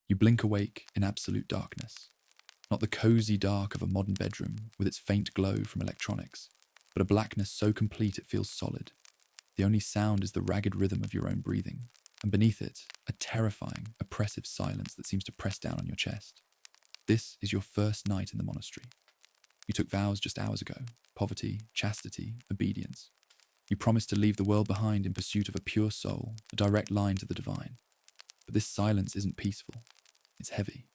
You blink awake in absolute darkness. Not the cozy dark of a modern bedroom with its faint glow from electronics, but a blackness so complete it feels solid. The only sound is the ragged rhythm of your own breathing, and beneath it, a terrifying, oppressive silence that seems to press down on your chest. This is your first night in the monastery. You took vows just hours ago: poverty, chastity, obedience. You promised to leave the world behind in pursuit of a pure soul, a direct line to the divine. But this silence isn't peaceful. It's heavy.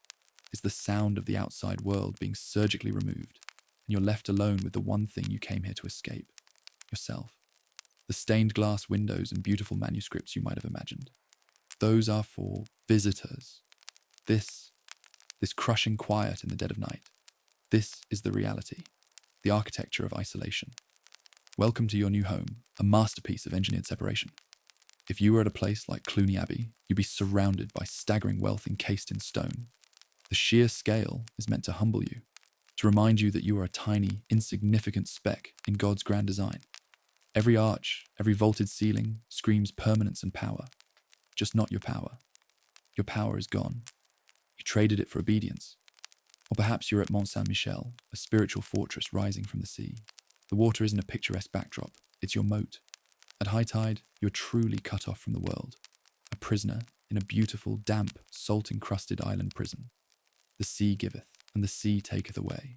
It's the sound of the outside world being surgically removed, and you're left alone with the one thing you came here to escape: yourself. The stained glass windows and beautiful manuscripts you might have imagined. Those are for visitors. This crushing quiet in the dead of night. This is the reality, the architecture of isolation. Welcome to your new home, a masterpiece of engineered separation. If you were at a place like Cluny Abbey, you'd be surrounded by staggering wealth encased in stone. The sheer scale is meant to humble you, to remind you that you are a tiny, insignificant speck in God's grand design. Every arch, every vaulted ceiling screams permanence and power, just not your power. Your power is gone. You traded it for obedience. Or perhaps you're at Mont Saint-Michel, a spiritual fortress rising from the sea. The water isn't a picturesque backdrop, it's your moat. At high tide, you're truly cut off from the world, a prisoner in a beautiful, damp, salt-encrusted island prison. The sea giveth, and the sea taketh away,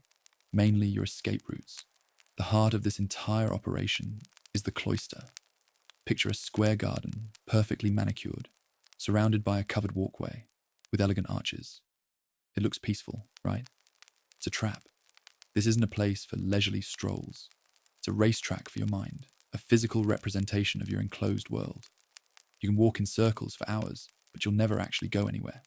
mainly your escape routes. The heart of this entire operation is the cloister. Picture a square garden, perfectly manicured, surrounded by a covered walkway, with elegant arches. It looks peaceful, right? It's a trap. This isn't a place for leisurely strolls. It's a racetrack for your mind, a physical representation of your enclosed world. You can walk in circles for hours, but you'll never actually go anywhere.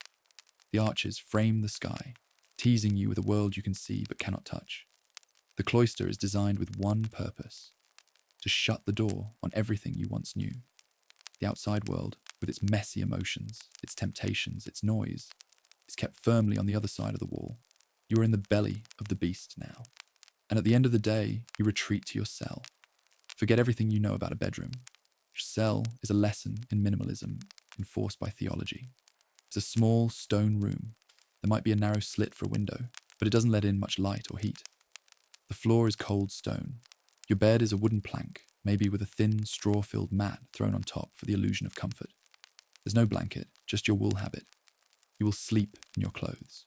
The arches frame the sky, teasing you with a world you can see but cannot touch. The cloister is designed with one purpose: to shut the door on everything you once knew. The outside world, with its messy emotions, its temptations, its noise, is kept firmly on the other side of the wall. You are in the belly of the beast now. And at the end of the day, you retreat to your cell. Forget everything you know about a bedroom. Your cell is a lesson in minimalism, enforced by theology. It's a small stone room. There might be a narrow slit for a window, but it doesn't let in much light or heat. The floor is cold stone. Your bed is a wooden plank, maybe with a thin, straw-filled mat thrown on top for the illusion of comfort. There's no blanket, just your wool habit. You will sleep in your clothes.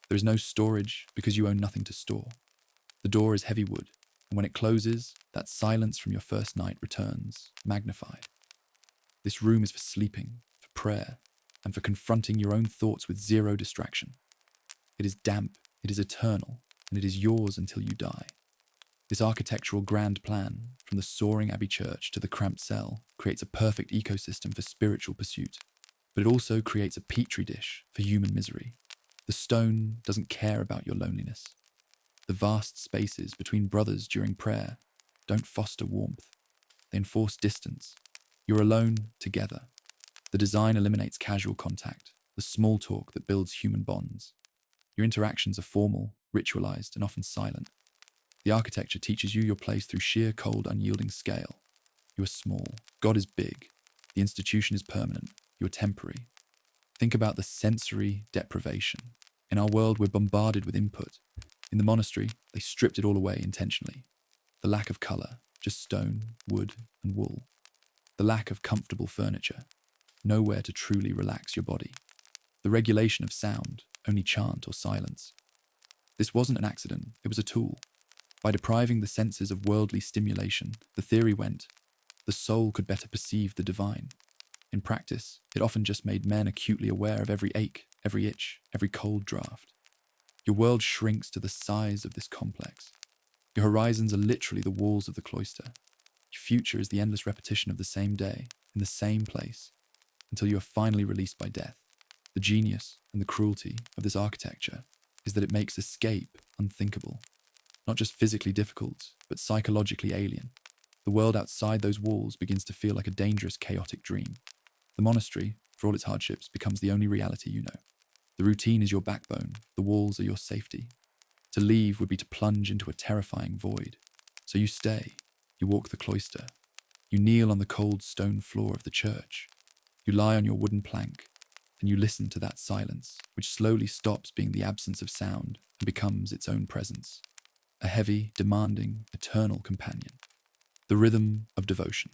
There is no storage because you own nothing to store. The door is heavy wood, and when it closes, that silence from your first night returns, magnified. This room is for sleeping, for prayer, and for confronting your own thoughts with zero distraction. It is damp, it is eternal, and it is yours until you die. This architectural grand plan, from the soaring abbey church to the cramped cell, creates a perfect ecosystem for spiritual pursuit, but it also creates a petri dish for human misery. The stone doesn't care about your loneliness. The vast spaces between brothers during prayer don't foster warmth. They enforce distance. You're alone together. The design eliminates casual contact, the small talk that builds human bonds. Your interactions are formal, ritualized, and often silent. The architecture teaches you your place through sheer cold, unyielding scale. You are small. God is big. The institution is permanent. You are temporary. Think about the sensory deprivation. In our world, we're bombarded with input. In the monastery, they stripped it all away intentionally. The lack of colour, just stone, wood, and wool. The lack of comfortable furniture, nowhere to truly relax your body. The regulation of sound, only chant or silence. This wasn't an accident, it was a tool. By depriving the senses of worldly stimulation, the theory went, the soul could better perceive the divine. In practice, it often just made men acutely aware of every ache, every itch, every cold draft. Your world shrinks to the size of this complex. Your horizons are literally the walls of the cloister. Your future is the endless repetition of the same day, in the same place, until you are finally released by death. The genius and the cruelty of this architecture is that it makes escape unthinkable. Not just physically difficult, but psychologically alien. The world outside those walls begins to feel like a dangerous, chaotic dream. The monastery, for all its hardships, becomes the only reality you know. The routine is your backbone, the walls are your safety. To leave would be to plunge into a terrifying void. So you stay, you walk the cloister, you kneel on the cold stone floor of the church, you lie on your wooden plank, and you listen to that silence, which slowly stops being the absence of sound and becomes its own presence. A heavy, demanding, eternal companion. The rhythm of devotion.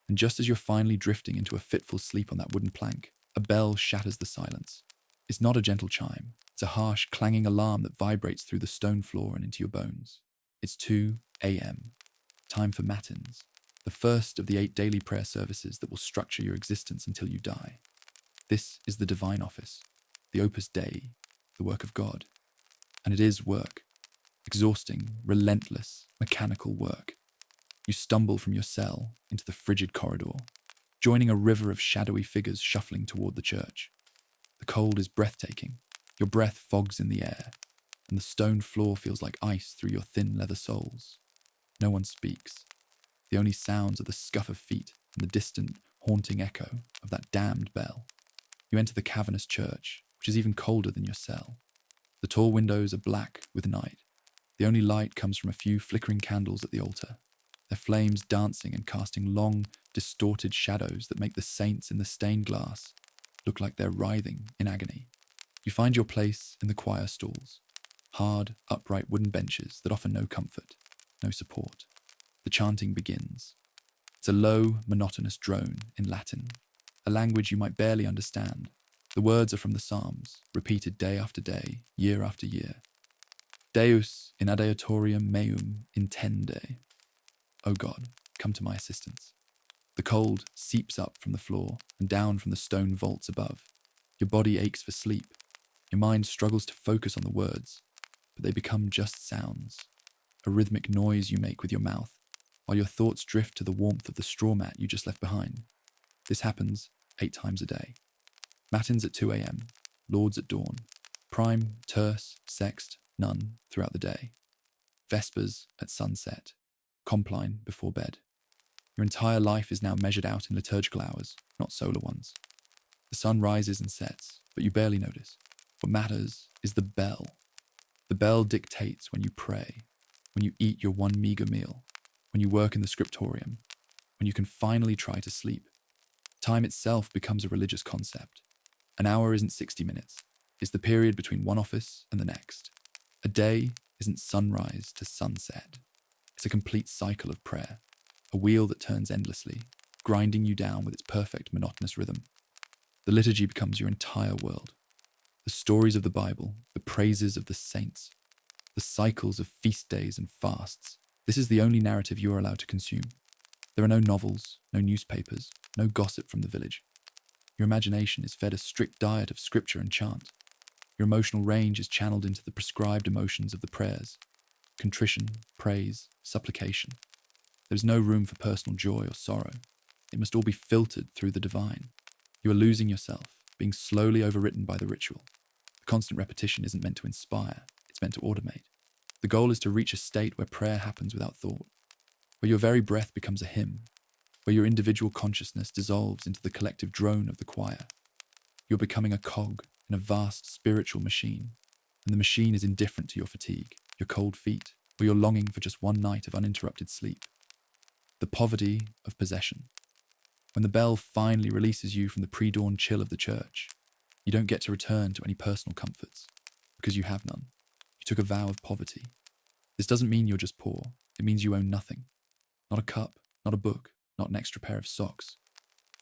And just as you're finally drifting into a fitful sleep on that wooden plank, a bell shatters the silence. It's not a gentle chime. It's a harsh, clanging alarm that vibrates through the stone floor and into your bones. It's 2 a.m. Time for matins, the first of the 8 daily prayer services that will structure your existence until you die. This is the divine office, the opus Dei, the work of God. And it is work. Exhausting, relentless, mechanical work. You stumble from your cell into the frigid corridor, joining a river of shadowy figures shuffling toward the church. The cold is breathtaking. Your breath fogs in the air, and the stone floor feels like ice through your thin leather soles. No one speaks. The only sounds are the scuff of feet and the distant, haunting echo of that damned bell. You enter the cavernous church, which is even colder than your cell. The tall windows are black with night. The only light comes from a few flickering candles at the altar, their flames dancing and casting long, distorted shadows that make the saints in the stained glass look like they're writhing in agony. You find your place in the choir stalls, hard, upright wooden benches that offer no comfort, no support. The chanting begins. It's a low, monotonous drone in Latin, a language you might barely understand. The words are from the Psalms, repeated day after day, year after year. Deus in adiatorium meum intende. O God, come to my assistance. The cold seeps up from the floor and down from the stone vaults above. Your body aches for sleep. Your mind struggles to focus on the words, but they become just sounds, a rhythmic noise you make with your mouth, while your thoughts drift to the warmth of the straw mat you just left behind. This happens 8 times a day. Matins at 2 a.m., lauds at dawn, prime, terce, sext, none throughout the day. Vespers at sunset, compline before bed. Your entire life is now measured out in liturgical hours, not solar ones. The sun rises and sets, but you barely notice. What matters is the bell. The bell dictates when you pray, when you eat your one meager meal, when you work in the scriptorium, when you can finally try to sleep. Time itself becomes a religious concept. An hour isn't 60 minutes. It's the period between one office and the next. A day isn't sunrise to sunset. It's a complete cycle of prayer, a wheel that turns endlessly, grinding you down with its perfect monotonous rhythm. The liturgy becomes your entire world. The stories of the Bible, the praises of the saints, the cycles of feast days and fasts. This is the only narrative you are allowed to consume. There are no novels, no newspapers, no gossip from the village. Your imagination is fed a strict diet of scripture and chant. Your emotional range is channeled into the prescribed emotions of the prayers: contrition, praise, supplication. There is no room for personal joy or sorrow. It must all be filtered through the divine. You are losing yourself, being slowly overwritten by the ritual. The constant repetition isn't meant to inspire, it's meant to automate. The goal is to reach a state where prayer happens without thought, where your very breath becomes a hymn, where your individual consciousness dissolves into the collective drone of the choir. You're becoming a cog in a vast spiritual machine, and the machine is indifferent to your fatigue, your cold feet, or your longing for just one night of uninterrupted sleep. The poverty of possession. When the bell finally releases you from the pre-dawn chill of the church, you don't get to return to any personal comforts, because you have none. You took a vow of poverty. This doesn't mean you're just poor. It means you own nothing. Not a cup, not a book, not an extra pair of socks.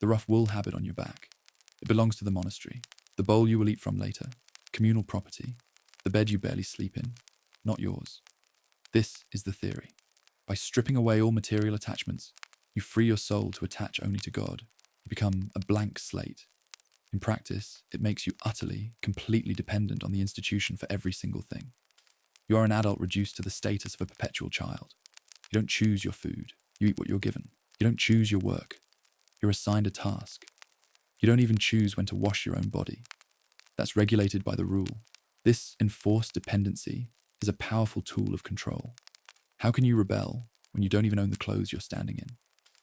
The rough wool habit on your back. It belongs to the monastery. The bowl you will eat from later. Communal property. The bed you barely sleep in. Not yours. This is the theory. By stripping away all material attachments, you free your soul to attach only to God. You become a blank slate. In practice, it makes you utterly, completely dependent on the institution for every single thing. You are an adult reduced to the status of a perpetual child. You don't choose your food. You eat what you're given. You don't choose your work. You're assigned a task. You don't even choose when to wash your own body. That's regulated by the rule. This enforced dependency is a powerful tool of control. How can you rebel when you don't even own the clothes you're standing in?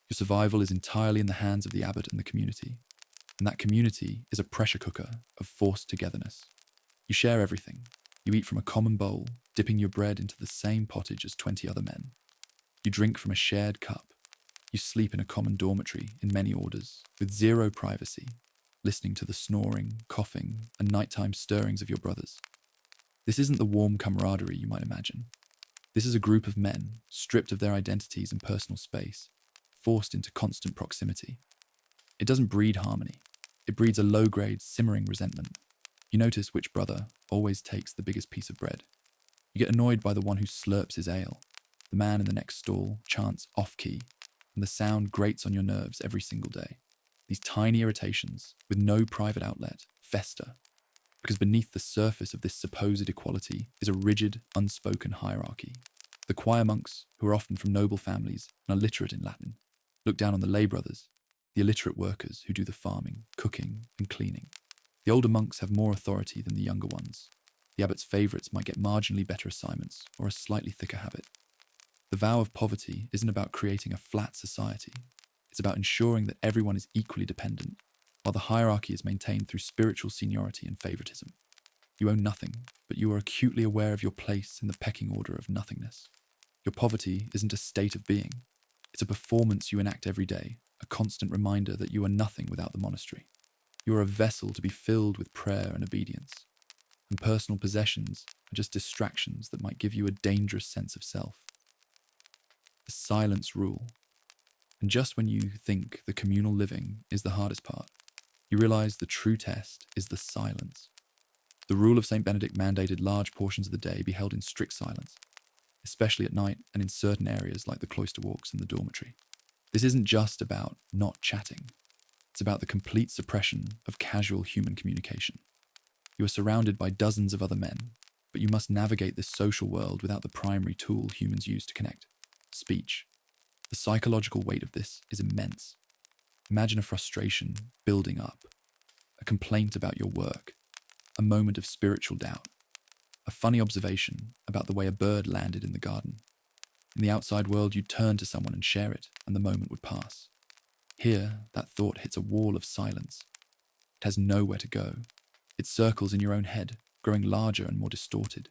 Your survival is entirely in the hands of the abbot and the community. And that community is a pressure cooker of forced togetherness. You share everything. You eat from a common bowl, dipping your bread into the same pottage as 20 other men. You drink from a shared cup. You sleep in a common dormitory in many orders, with zero privacy, listening to the snoring, coughing, and nighttime stirrings of your brothers. This isn't the warm camaraderie you might imagine. This is a group of men, stripped of their identities and personal space, forced into constant proximity. It doesn't breed harmony. It breeds a low-grade, simmering resentment. You notice which brother always takes the biggest piece of bread. You get annoyed by the one who slurps his ale. The man in the next stall chants off-key, and the sound grates on your nerves every single day. These tiny irritations, with no private outlet, fester, because beneath the surface of this supposed equality is a rigid, unspoken hierarchy. The choir monks, who are often from noble families and are literate in Latin, look down on the lay brothers, the illiterate workers who do the farming, cooking, and cleaning. The older monks have more authority than the younger ones. The abbot's favourites might get marginally better assignments or a slightly thicker habit. The vow of poverty isn't about creating a flat society. It's about ensuring that everyone is equally dependent, while the hierarchy is maintained through spiritual seniority and favouritism. You own nothing, but you are acutely aware of your place in the pecking order of nothingness. Your poverty isn't a state of being. It's a performance you enact every day, a constant reminder that you are nothing without the monastery. You are a vessel to be filled with prayer and obedience, and personal possessions are just distractions that might give you a dangerous sense of self. The silence rule. And just when you think the communal living is the hardest part, you realize the true test is the silence. The rule of St. Benedict mandated large portions of the day be held in strict silence, especially at night and in certain areas like the cloister walks and the dormitory. This isn't just about not chatting. It's about the complete suppression of casual human communication. You are surrounded by dozens of other men, but you must navigate this social world without the primary tool humans use to connect: speech. The psychological weight of this is immense. Imagine a frustration building up, a complaint about your work, a moment of spiritual doubt, a funny observation about the way a bird landed in the garden. In the outside world, you'd turn to someone and share it, and the moment would pass. Here, that thought hits a wall of silence. It has nowhere to go. It circles in your own head, growing larger and more distorted.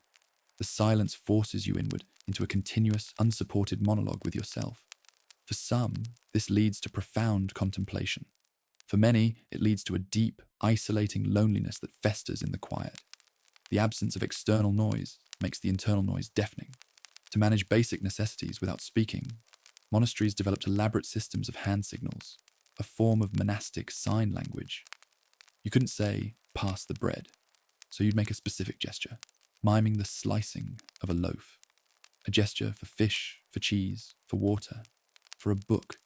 The silence forces you inward into a continuous, unsupported monologue with yourself. For some, this leads to profound contemplation. For many, it leads to a deep, isolating loneliness that festers in the quiet. The absence of external noise makes the internal noise deafening. To manage basic necessities without speaking, monasteries developed elaborate systems of hand signals, a form of monastic sign language. You couldn't say, "pass the bread," so you'd make a specific gesture, miming the slicing of a loaf. A gesture for fish, for cheese, for water, for a book.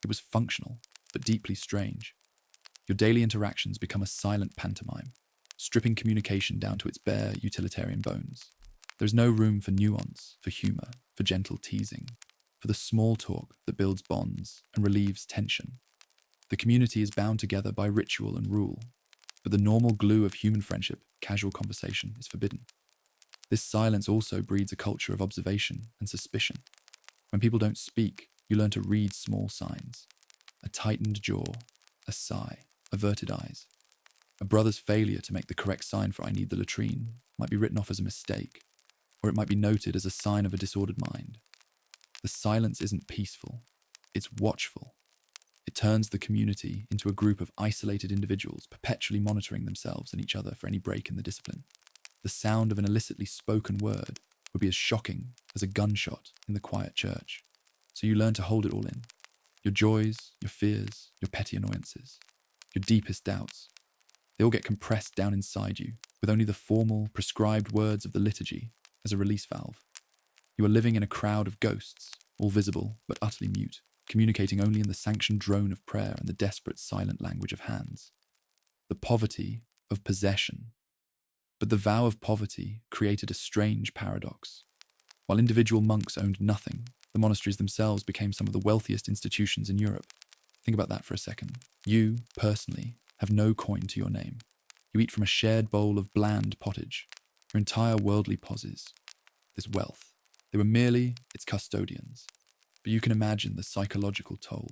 It was functional, but deeply strange. Your daily interactions become a silent pantomime, stripping communication down to its bare utilitarian bones. There is no room for nuance, for humour, for gentle teasing, for the small talk that builds bonds and relieves tension. The community is bound together by ritual and rule, but the normal glue of human friendship, casual conversation, is forbidden. This silence also breeds a culture of observation and suspicion. When people don't speak, you learn to read small signs: a tightened jaw, a sigh, averted eyes. A brother's failure to make the correct sign for "I need the latrine" might be written off as a mistake, or it might be noted as a sign of a disordered mind. The silence isn't peaceful, it's watchful. It turns the community into a group of isolated individuals perpetually monitoring themselves and each other for any break in the discipline. The sound of an illicitly spoken word would be as shocking as a gunshot in the quiet church. So you learn to hold it all in. Your joys, your fears, your petty annoyances, your deepest doubts. They all get compressed down inside you, with only the formal, prescribed words of the liturgy as a release valve. You are living in a crowd of ghosts, all visible but utterly mute, communicating only in the sanctioned drone of prayer and the desperate silent language of hands. The poverty of possession. But the vow of poverty created a strange paradox. While individual monks owned nothing, the monasteries themselves became some of the wealthiest institutions in Europe. Think about that for a second. You, personally, have no coin to your name. You eat from a shared bowl of bland pottage. Your entire worldly poses is wealth. They were merely its custodians. But you can imagine the psychological toll.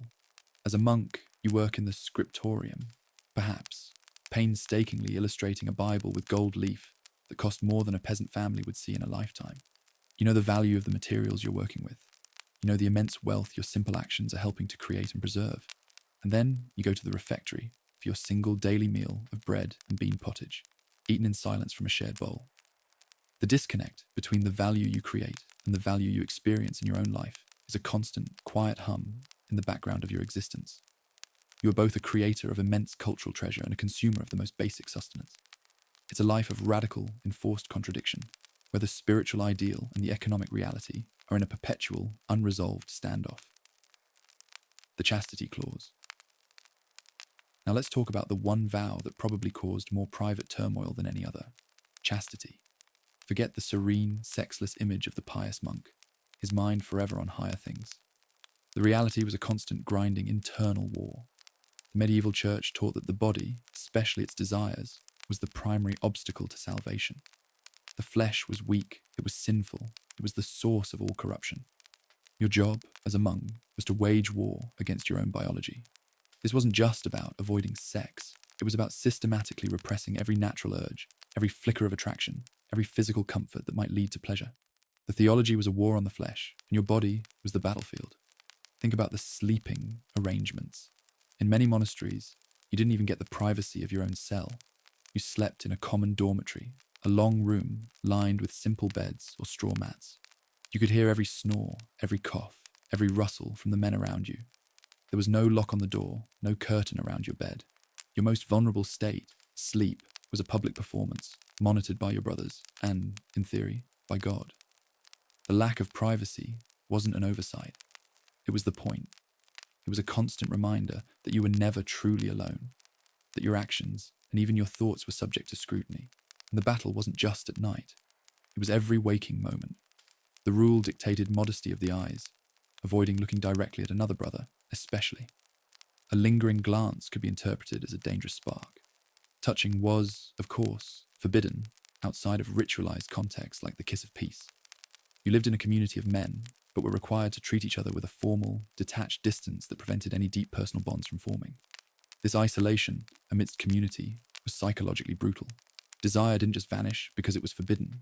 As a monk, you work in the scriptorium, perhaps, painstakingly illustrating a Bible with gold leaf that cost more than a peasant family would see in a lifetime. You know the value of the materials you're working with. You know the immense wealth your simple actions are helping to create and preserve. And then you go to the refectory, for your single daily meal of bread and bean pottage, eaten in silence from a shared bowl. The disconnect between the value you create and the value you experience in your own life is a constant, quiet hum in the background of your existence. You are both a creator of immense cultural treasure and a consumer of the most basic sustenance. It's a life of radical, enforced contradiction, where the spiritual ideal and the economic reality are in a perpetual, unresolved standoff. The chastity clause. Now let's talk about the one vow that probably caused more private turmoil than any other: chastity. Forget the serene, sexless image of the pious monk, his mind forever on higher things. The reality was a constant grinding internal war. The medieval church taught that the body, especially its desires, was the primary obstacle to salvation. The flesh was weak, it was sinful, it was the source of all corruption. Your job, as a monk, was to wage war against your own biology. This wasn't just about avoiding sex, it was about systematically repressing every natural urge, every flicker of attraction, every physical comfort that might lead to pleasure. The theology was a war on the flesh, and your body was the battlefield. Think about the sleeping arrangements. In many monasteries, you didn't even get the privacy of your own cell. You slept in a common dormitory, a long room lined with simple beds or straw mats. You could hear every snore, every cough, every rustle from the men around you. There was no lock on the door, no curtain around your bed. Your most vulnerable state, sleep, was a public performance, monitored by your brothers and, in theory, by God. The lack of privacy wasn't an oversight. It was the point. It was a constant reminder that you were never truly alone, that your actions and even your thoughts were subject to scrutiny. And the battle wasn't just at night. It was every waking moment. The rule dictated modesty of the eyes, avoiding looking directly at another brother, especially. A lingering glance could be interpreted as a dangerous spark. Touching was, of course, forbidden outside of ritualized contexts like the kiss of peace. You lived in a community of men, but were required to treat each other with a formal, detached distance that prevented any deep personal bonds from forming. This isolation amidst community was psychologically brutal. Desire didn't just vanish because it was forbidden.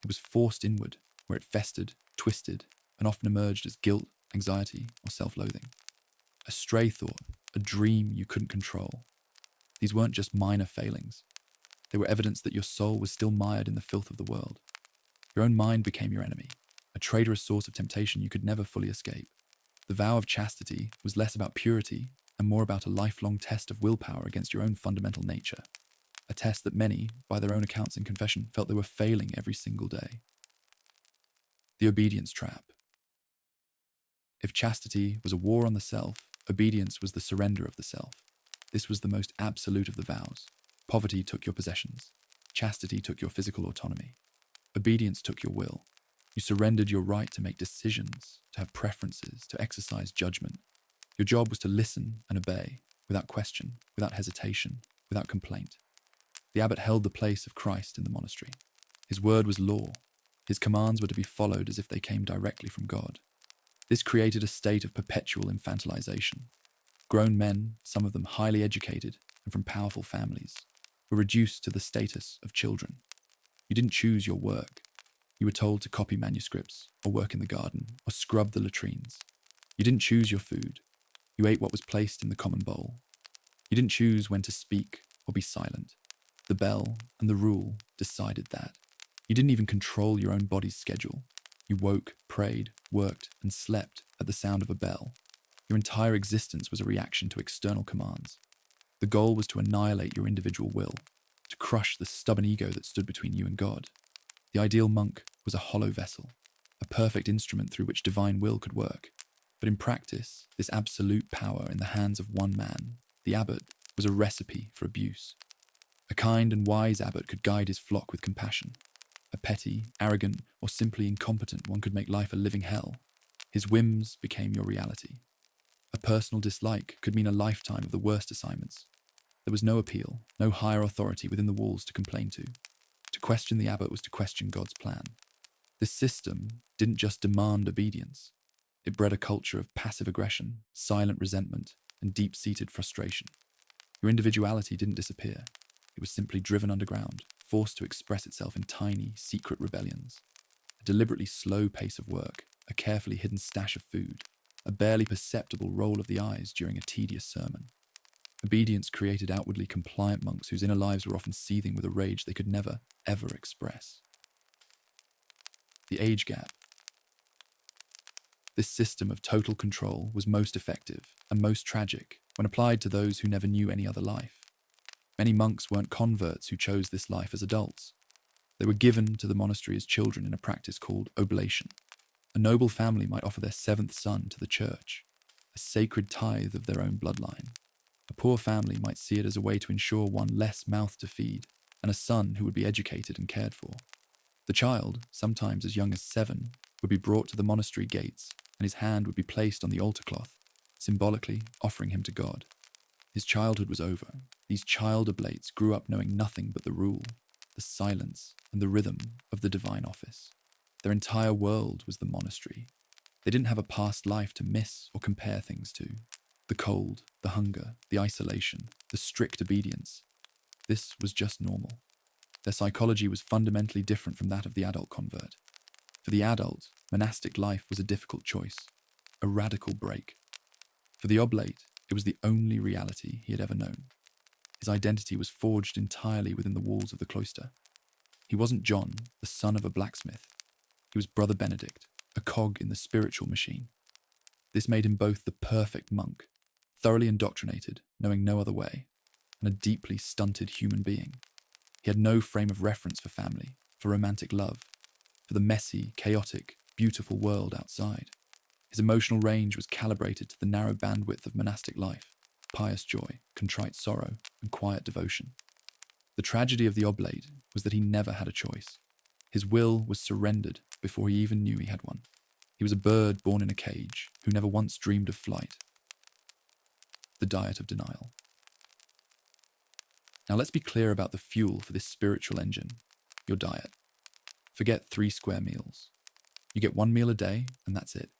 It was forced inward, where it festered, twisted, and often emerged as guilt, anxiety, or self-loathing. A stray thought, a dream you couldn't control. These weren't just minor failings. They were evidence that your soul was still mired in the filth of the world. Your own mind became your enemy, a traitorous source of temptation you could never fully escape. The vow of chastity was less about purity and more about a lifelong test of willpower against your own fundamental nature, a test that many, by their own accounts in confession, felt they were failing every single day. The obedience trap. If chastity was a war on the self, obedience was the surrender of the self. This was the most absolute of the vows. Poverty took your possessions. Chastity took your physical autonomy. Obedience took your will. You surrendered your right to make decisions, to have preferences, to exercise judgment. Your job was to listen and obey, without question, without hesitation, without complaint. The abbot held the place of Christ in the monastery. His word was law. His commands were to be followed as if they came directly from God. This created a state of perpetual infantilization. Grown men, some of them highly educated and from powerful families, were reduced to the status of children. You didn't choose your work. You were told to copy manuscripts, or work in the garden, or scrub the latrines. You didn't choose your food. You ate what was placed in the common bowl. You didn't choose when to speak or be silent. The bell and the rule decided that. You didn't even control your own body's schedule. You woke, prayed, worked, and slept at the sound of a bell. Your entire existence was a reaction to external commands. The goal was to annihilate your individual will, to crush the stubborn ego that stood between you and God. The ideal monk was a hollow vessel, a perfect instrument through which divine will could work. But in practice, this absolute power in the hands of one man, the abbot, was a recipe for abuse. A kind and wise abbot could guide his flock with compassion. A petty, arrogant, or simply incompetent one could make life a living hell. His whims became your reality. A personal dislike could mean a lifetime of the worst assignments. There was no appeal, no higher authority within the walls to complain to. To question the abbot was to question God's plan. This system didn't just demand obedience. It bred a culture of passive aggression, silent resentment, and deep-seated frustration. Your individuality didn't disappear. It was simply driven underground, forced to express itself in tiny, secret rebellions. A deliberately slow pace of work, a carefully hidden stash of food, a barely perceptible roll of the eyes during a tedious sermon. Obedience created outwardly compliant monks whose inner lives were often seething with a rage they could never, ever express. The age gap. This system of total control was most effective and most tragic when applied to those who never knew any other life. Many monks weren't converts who chose this life as adults. They were given to the monastery as children in a practice called oblation. A noble family might offer their seventh son to the church, a sacred tithe of their own bloodline. A poor family might see it as a way to ensure one less mouth to feed and a son who would be educated and cared for. The child, sometimes as young as 7, would be brought to the monastery gates and his hand would be placed on the altar cloth, symbolically offering him to God. His childhood was over. These child oblates grew up knowing nothing but the rule, the silence, and the rhythm of the divine office. Their entire world was the monastery. They didn't have a past life to miss or compare things to. The cold, the hunger, the isolation, the strict obedience. This was just normal. Their psychology was fundamentally different from that of the adult convert. For the adult, monastic life was a difficult choice, a radical break. For the oblate, it was the only reality he had ever known. His identity was forged entirely within the walls of the cloister. He wasn't John, the son of a blacksmith. He was Brother Benedict, a cog in the spiritual machine. This made him both the perfect monk, thoroughly indoctrinated, knowing no other way, and a deeply stunted human being. He had no frame of reference for family, for romantic love, for the messy, chaotic, beautiful world outside. His emotional range was calibrated to the narrow bandwidth of monastic life, pious joy, contrite sorrow, and quiet devotion. The tragedy of the oblate was that he never had a choice. His will was surrendered before he even knew he had one. He was a bird born in a cage who never once dreamed of flight. The diet of denial. Now let's be clear about the fuel for this spiritual engine, your diet. Forget 3 square meals. You get 1 meal a day, and that's it.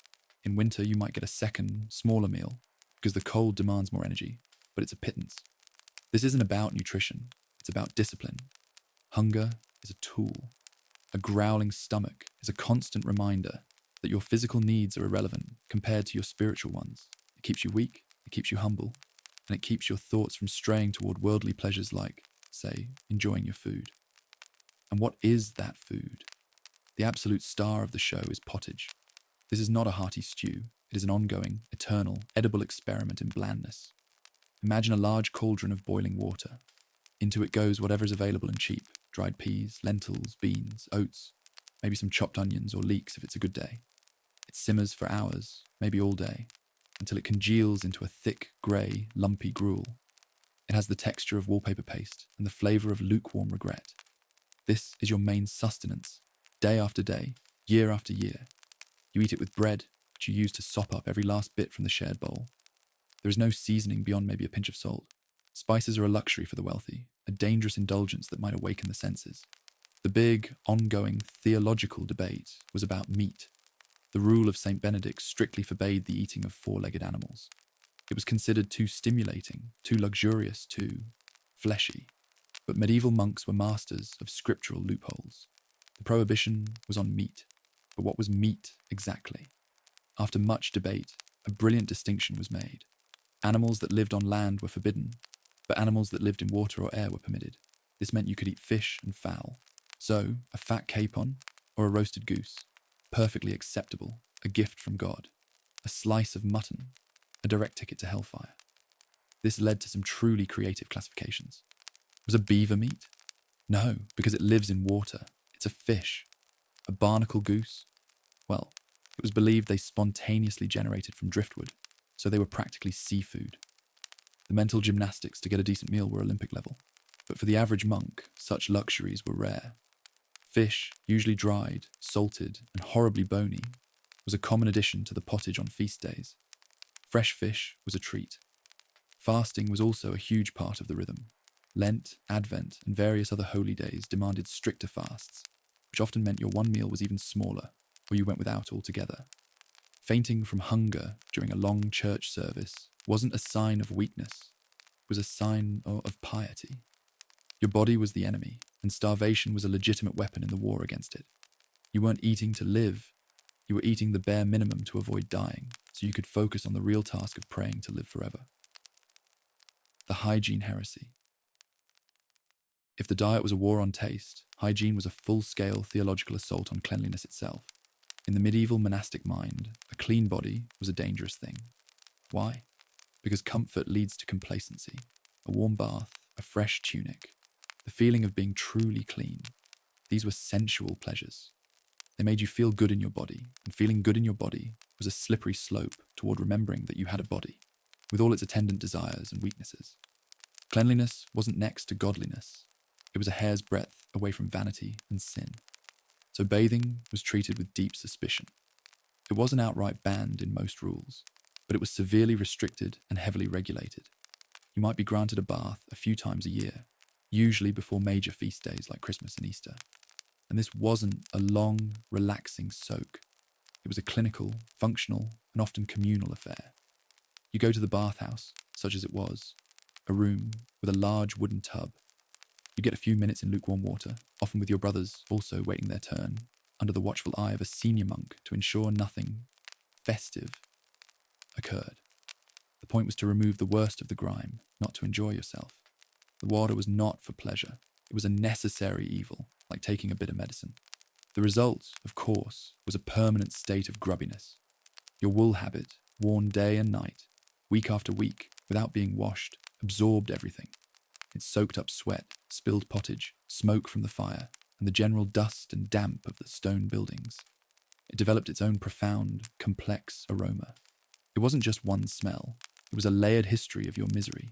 In winter, you might get a second, smaller meal, because the cold demands more energy, but it's a pittance. This isn't about nutrition, it's about discipline. Hunger is a tool. A growling stomach is a constant reminder that your physical needs are irrelevant compared to your spiritual ones. It keeps you weak, it keeps you humble, and it keeps your thoughts from straying toward worldly pleasures like, say, enjoying your food. And what is that food? The absolute star of the show is pottage. This is not a hearty stew. It is an ongoing, eternal, edible experiment in blandness. Imagine a large cauldron of boiling water. Into it goes whatever is available and cheap: dried peas, lentils, beans, oats, maybe some chopped onions or leeks if it's a good day. It simmers for hours, maybe all day, until it congeals into a thick, grey, lumpy gruel. It has the texture of wallpaper paste and the flavour of lukewarm regret. This is your main sustenance, day after day, year after year. You eat it with bread, which you use to sop up every last bit from the shared bowl. There is no seasoning beyond maybe a pinch of salt. Spices are a luxury for the wealthy, a dangerous indulgence that might awaken the senses. The big, ongoing theological debate was about meat. The rule of St. Benedict strictly forbade the eating of 4-legged animals. It was considered too stimulating, too luxurious, too fleshy. But medieval monks were masters of scriptural loopholes. The prohibition was on meat. But what was meat exactly? After much debate, a brilliant distinction was made. Animals that lived on land were forbidden, but animals that lived in water or air were permitted. This meant you could eat fish and fowl. So, a fat capon or a roasted goose, perfectly acceptable, a gift from God. A slice of mutton, a direct ticket to hellfire. This led to some truly creative classifications. Was a beaver meat? No, because it lives in water. It's a fish. A barnacle goose? Well, it was believed they spontaneously generated from driftwood, so they were practically seafood. The mental gymnastics to get a decent meal were Olympic level, but for the average monk, such luxuries were rare. Fish, usually dried, salted, and horribly bony, was a common addition to the pottage on feast days. Fresh fish was a treat. Fasting was also a huge part of the rhythm. Lent, Advent, and various other holy days demanded stricter fasts, which often meant your one meal was even smaller, or you went without altogether. Fainting from hunger during a long church service wasn't a sign of weakness, it was a sign of piety. Your body was the enemy, and starvation was a legitimate weapon in the war against it. You weren't eating to live, you were eating the bare minimum to avoid dying, so you could focus on the real task of praying to live forever. the hygiene heresy. If the diet was a war on taste, hygiene was a full-scale theological assault on cleanliness itself. In the medieval monastic mind, a clean body was a dangerous thing. Why? Because comfort leads to complacency. A warm bath, a fresh tunic, the feeling of being truly clean. These were sensual pleasures. They made you feel good in your body, and feeling good in your body was a slippery slope toward remembering that you had a body, with all its attendant desires and weaknesses. Cleanliness wasn't next to godliness. It was a hair's breadth away from vanity and sin. So bathing was treated with deep suspicion. It wasn't outright banned in most rules, but it was severely restricted and heavily regulated. You might be granted a bath a few times a year, usually before major feast days like Christmas and Easter. And this wasn't a long, relaxing soak. It was a clinical, functional, and often communal affair. You go to the bathhouse, such as it was, a room with a large wooden tub. You get a few minutes in lukewarm water, often with your brothers also waiting their turn, under the watchful eye of a senior monk to ensure nothing festive occurred. The point was to remove the worst of the grime, not to enjoy yourself. The water was not for pleasure. It was a necessary evil, like taking a bit of medicine. The result, of course, was a permanent state of grubbiness. Your wool habit, worn day and night, week after week, without being washed, absorbed everything. It soaked up sweat, spilled pottage, smoke from the fire, and the general dust and damp of the stone buildings. It developed its own profound, complex aroma. It wasn't just one smell. It was a layered history of your misery.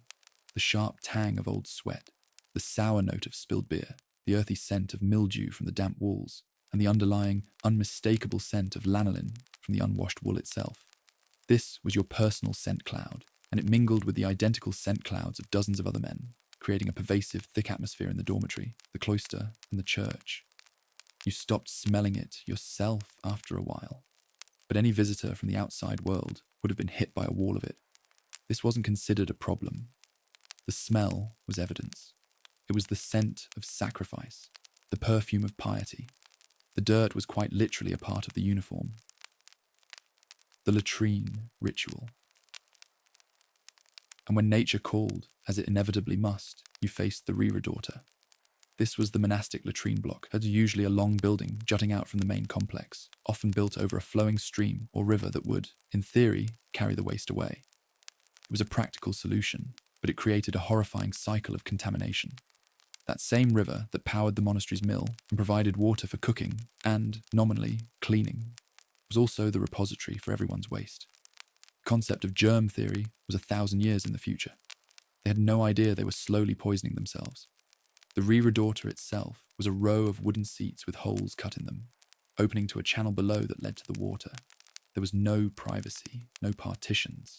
The sharp tang of old sweat, the sour note of spilled beer, the earthy scent of mildew from the damp walls, and the underlying, unmistakable scent of lanolin from the unwashed wool itself. This was your personal scent cloud, and it mingled with the identical scent clouds of dozens of other men, creating a pervasive, thick atmosphere in the dormitory, the cloister, and the church. You stopped smelling it yourself after a while, but any visitor from the outside world would have been hit by a wall of it. This wasn't considered a problem. The smell was evidence. It was the scent of sacrifice, the perfume of piety. The dirt was quite literally a part of the uniform. The latrine ritual. And when nature called, as it inevitably must, you faced the reredoter. This was the monastic latrine block, had usually a long building jutting out from the main complex, often built over a flowing stream or river that would, in theory, carry the waste away. It was a practical solution, but it created a horrifying cycle of contamination. That same river that powered the monastery's mill and provided water for cooking and, nominally, cleaning, was also the repository for everyone's waste. The concept of germ theory was 1,000 years in the future. They had no idea they were slowly poisoning themselves. The reredoter itself was a row of wooden seats with holes cut in them, opening to a channel below that led to the water. There was no privacy, no partitions.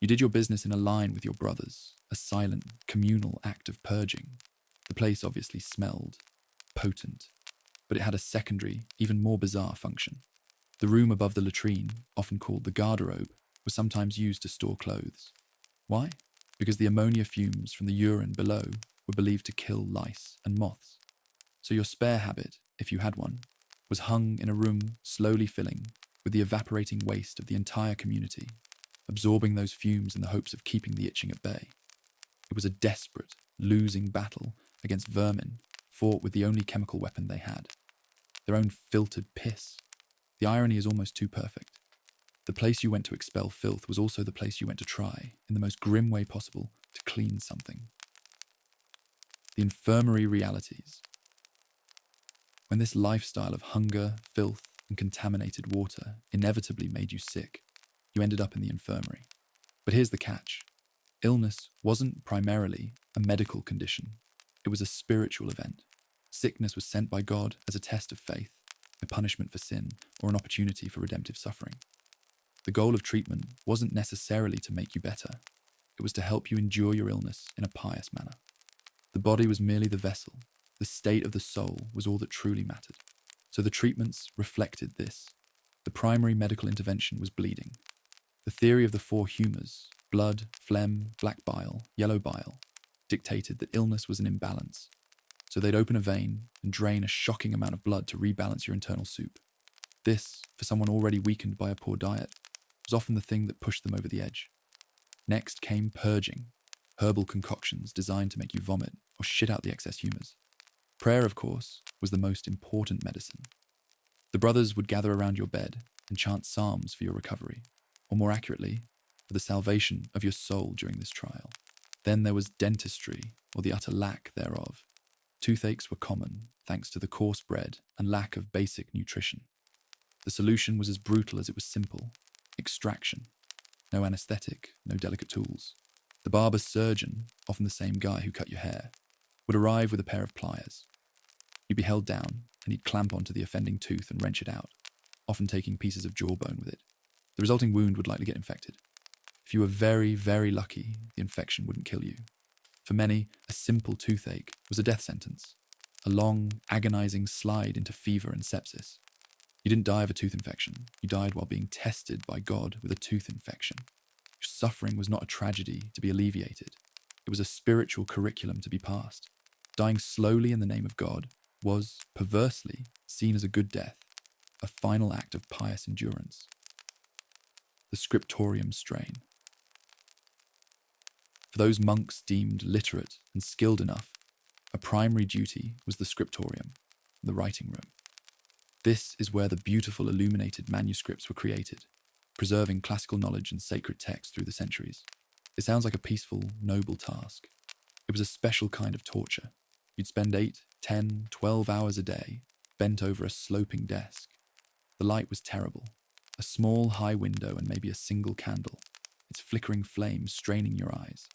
You did your business in a line with your brothers, a silent, communal act of purging. The place obviously smelled potent, but it had a secondary, even more bizarre function. The room above the latrine, often called the garderobe, was sometimes used to store clothes. Why? Because the ammonia fumes from the urine below were believed to kill lice and moths. So your spare habit, if you had one, was hung in a room slowly filling with the evaporating waste of the entire community, absorbing those fumes in the hopes of keeping the itching at bay. It was a desperate, losing battle against vermin, fought with the only chemical weapon they had, their own filtered piss. The irony is almost too perfect. The place you went to expel filth was also the place you went to try, in the most grim way possible, to clean something. The infirmary realities. When this lifestyle of hunger, filth, and contaminated water inevitably made you sick, you ended up in the infirmary. But here's the catch. Illness wasn't primarily a medical condition. It was a spiritual event. Sickness was sent by God as a test of faith, a punishment for sin, or an opportunity for redemptive suffering. The goal of treatment wasn't necessarily to make you better. It was to help you endure your illness in a pious manner. The body was merely the vessel. The state of the soul was all that truly mattered. So the treatments reflected this. The primary medical intervention was bleeding. The theory of the four humours, blood, phlegm, black bile, yellow bile, dictated that illness was an imbalance. So they'd open a vein and drain a shocking amount of blood to rebalance your internal soup. This, for someone already weakened by a poor diet, was often the thing that pushed them over the edge. Next came purging. herbal concoctions designed to make you vomit or shit out the excess humours. Prayer, of course, was the most important medicine. The brothers would gather around your bed and chant psalms for your recovery, or more accurately, for the salvation of your soul during this trial. Then there was dentistry, or the utter lack thereof. Toothaches were common, thanks to the coarse bread and lack of basic nutrition. The solution was as brutal as it was simple: extraction. No anaesthetic, no delicate tools. The barber's surgeon, often the same guy who cut your hair, would arrive with a pair of pliers. You'd be held down, and he'd clamp onto the offending tooth and wrench it out, often taking pieces of jawbone with it. The resulting wound would likely get infected. If you were very, very lucky, the infection wouldn't kill you. For many, a simple toothache was a death sentence, a long, agonizing slide into fever and sepsis. You didn't die of a tooth infection. You died while being tested by God with a tooth infection. Your suffering was not a tragedy to be alleviated. It was a spiritual curriculum to be passed. Dying slowly in the name of God was, perversely, seen as a good death, a final act of pious endurance. The scriptorium strain. For those monks deemed literate and skilled enough, a primary duty was the scriptorium, the writing room. This is where the beautiful illuminated manuscripts were created, preserving classical knowledge and sacred texts through the centuries. It sounds like a peaceful, noble task. It was a special kind of torture. You'd spend 8, 10, 12 hours a day, bent over a sloping desk. The light was terrible. A small, high window and maybe a single candle, its flickering flame straining your eyes.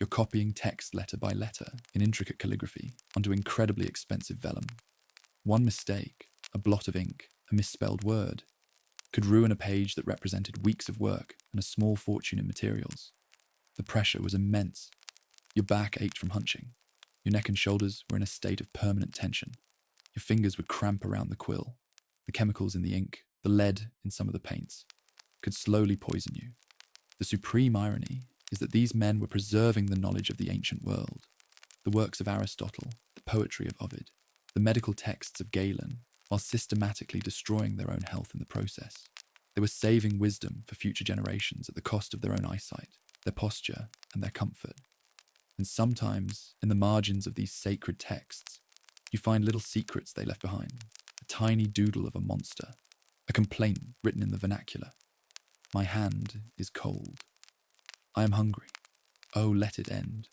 You're copying text letter by letter in intricate calligraphy onto incredibly expensive vellum. One mistake, a blot of ink, a misspelled word, could ruin a page that represented weeks of work and a small fortune in materials. The pressure was immense. Your back ached from hunching. Your neck and shoulders were in a state of permanent tension. Your fingers would cramp around the quill. The chemicals in the ink, the lead in some of the paints, could slowly poison you. The supreme irony is that these men were preserving the knowledge of the ancient world, the works of Aristotle, the poetry of Ovid, the medical texts of Galen, while systematically destroying their own health in the process. They were saving wisdom for future generations at the cost of their own eyesight, their posture, and their comfort. And sometimes, in the margins of these sacred texts, you find little secrets they left behind, a tiny doodle of a monster, a complaint written in the vernacular. My hand is cold. I am hungry. Oh, let it end.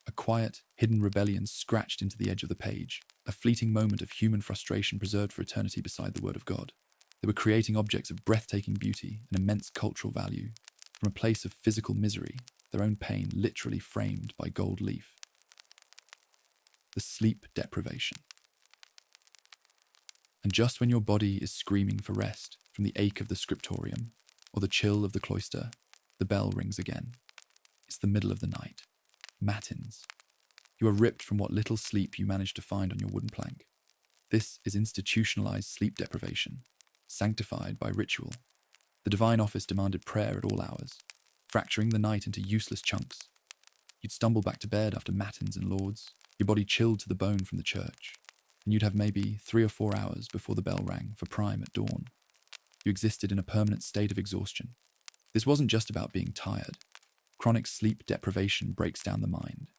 A quiet, hidden rebellion scratched into the edge of the page, a fleeting moment of human frustration preserved for eternity beside the word of God. They were creating objects of breathtaking beauty and immense cultural value, from a place of physical misery, their own pain literally framed by gold leaf. The sleep deprivation. And just when your body is screaming for rest from the ache of the scriptorium or the chill of the cloister, the bell rings again. It's the middle of the night. Matins. You are ripped from what little sleep you managed to find on your wooden plank. This is institutionalized sleep deprivation, sanctified by ritual. The divine office demanded prayer at all hours, fracturing the night into useless chunks. You'd stumble back to bed after matins and lauds, your body chilled to the bone from the church, and you'd have maybe 3 or 4 hours before the bell rang for prime at dawn. You existed in a permanent state of exhaustion. This wasn't just about being tired. Chronic sleep deprivation breaks down the mind.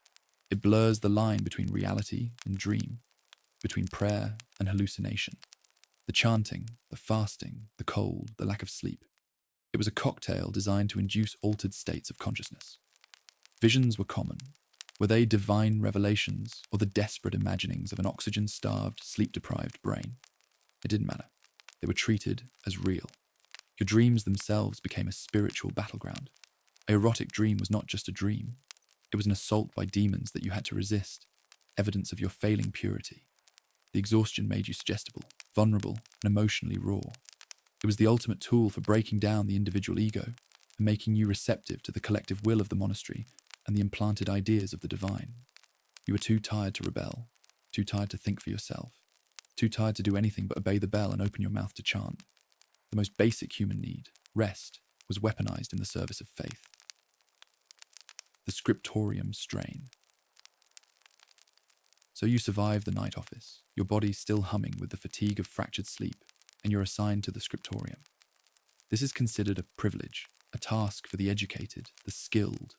It blurs the line between reality and dream, between prayer and hallucination. The chanting, the fasting, the cold, the lack of sleep. It was a cocktail designed to induce altered states of consciousness. Visions were common. Were they divine revelations or the desperate imaginings of an oxygen-starved, sleep-deprived brain? It didn't matter. They were treated as real. Your dreams themselves became a spiritual battleground. A erotic dream was not just a dream. It was an assault by demons that you had to resist, evidence of your failing purity. The exhaustion made you suggestible, vulnerable, and emotionally raw. It was the ultimate tool for breaking down the individual ego and making you receptive to the collective will of the monastery and the implanted ideas of the divine. You were too tired to rebel, too tired to think for yourself, too tired to do anything but obey the bell and open your mouth to chant. The most basic human need, rest, was weaponized in the service of faith. The scriptorium strain. So you survive the night office, your body still humming with the fatigue of fractured sleep, and you're assigned to the scriptorium. This is considered a privilege, a task for the educated, the skilled.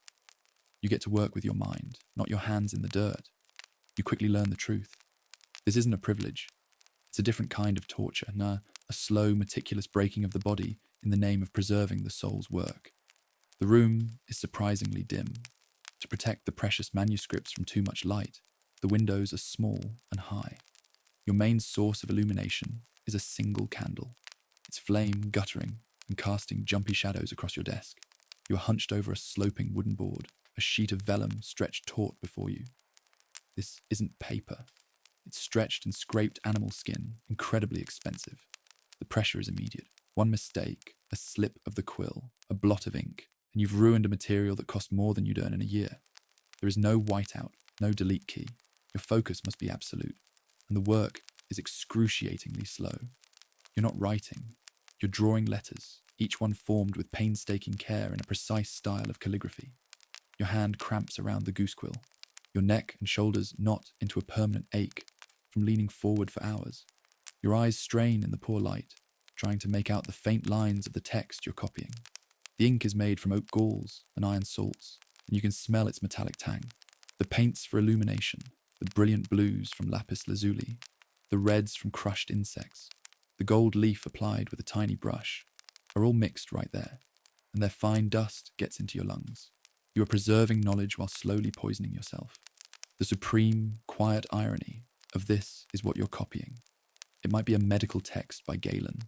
You get to work with your mind, not your hands in the dirt. You quickly learn the truth. This isn't a privilege. It's a different kind of torture, a slow, meticulous breaking of the body in the name of preserving the soul's work. The room is surprisingly dim. To protect the precious manuscripts from too much light, the windows are small and high. Your main source of illumination is a single candle, its flame guttering and casting jumpy shadows across your desk. You are hunched over a sloping wooden board, a sheet of vellum stretched taut before you. This isn't paper. It's stretched and scraped animal skin, incredibly expensive. The pressure is immediate. One mistake, a slip of the quill, a blot of ink, and you've ruined a material that cost more than you'd earn in a year. There is no whiteout, no delete key. Your focus must be absolute, and the work is excruciatingly slow. You're not writing. You're drawing letters, each one formed with painstaking care in a precise style of calligraphy. Your hand cramps around the goose quill. Your neck and shoulders knot into a permanent ache from leaning forward for hours. Your eyes strain in the poor light, trying to make out the faint lines of the text you're copying. The ink is made from oak galls and iron salts, and you can smell its metallic tang. The paints for illumination, the brilliant blues from lapis lazuli, the reds from crushed insects, the gold leaf applied with a tiny brush, are all mixed right there, and their fine dust gets into your lungs. You are preserving knowledge while slowly poisoning yourself. The supreme, quiet irony of this is what you're copying. It might be a medical text by Galen,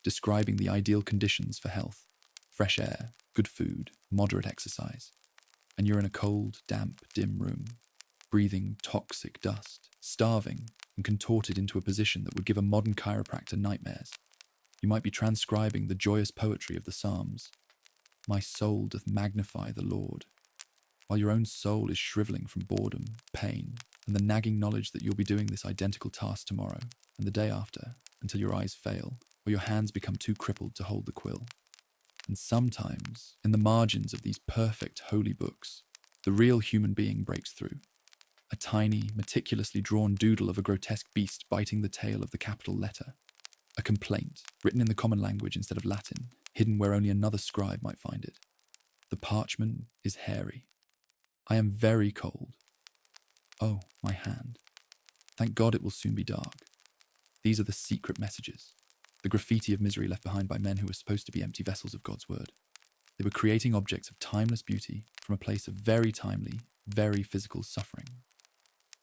describing the ideal conditions for health: fresh air, good food, moderate exercise. And you're in a cold, damp, dim room, breathing toxic dust, starving and contorted into a position that would give a modern chiropractor nightmares. You might be transcribing the joyous poetry of the Psalms. My soul doth magnify the Lord, while your own soul is shriveling from boredom, pain, and the nagging knowledge that you'll be doing this identical task tomorrow and the day after until your eyes fail or your hands become too crippled to hold the quill. And sometimes, in the margins of these perfect holy books, the real human being breaks through. A tiny, meticulously drawn doodle of a grotesque beast biting the tail of the capital letter. A complaint, written in the common language instead of Latin, hidden where only another scribe might find it. The parchment is hairy. I am very cold. Oh, my hand. Thank God it will soon be dark. These are the secret messages, the graffiti of misery left behind by men who were supposed to be empty vessels of God's word. They were creating objects of timeless beauty from a place of very timely, very physical suffering.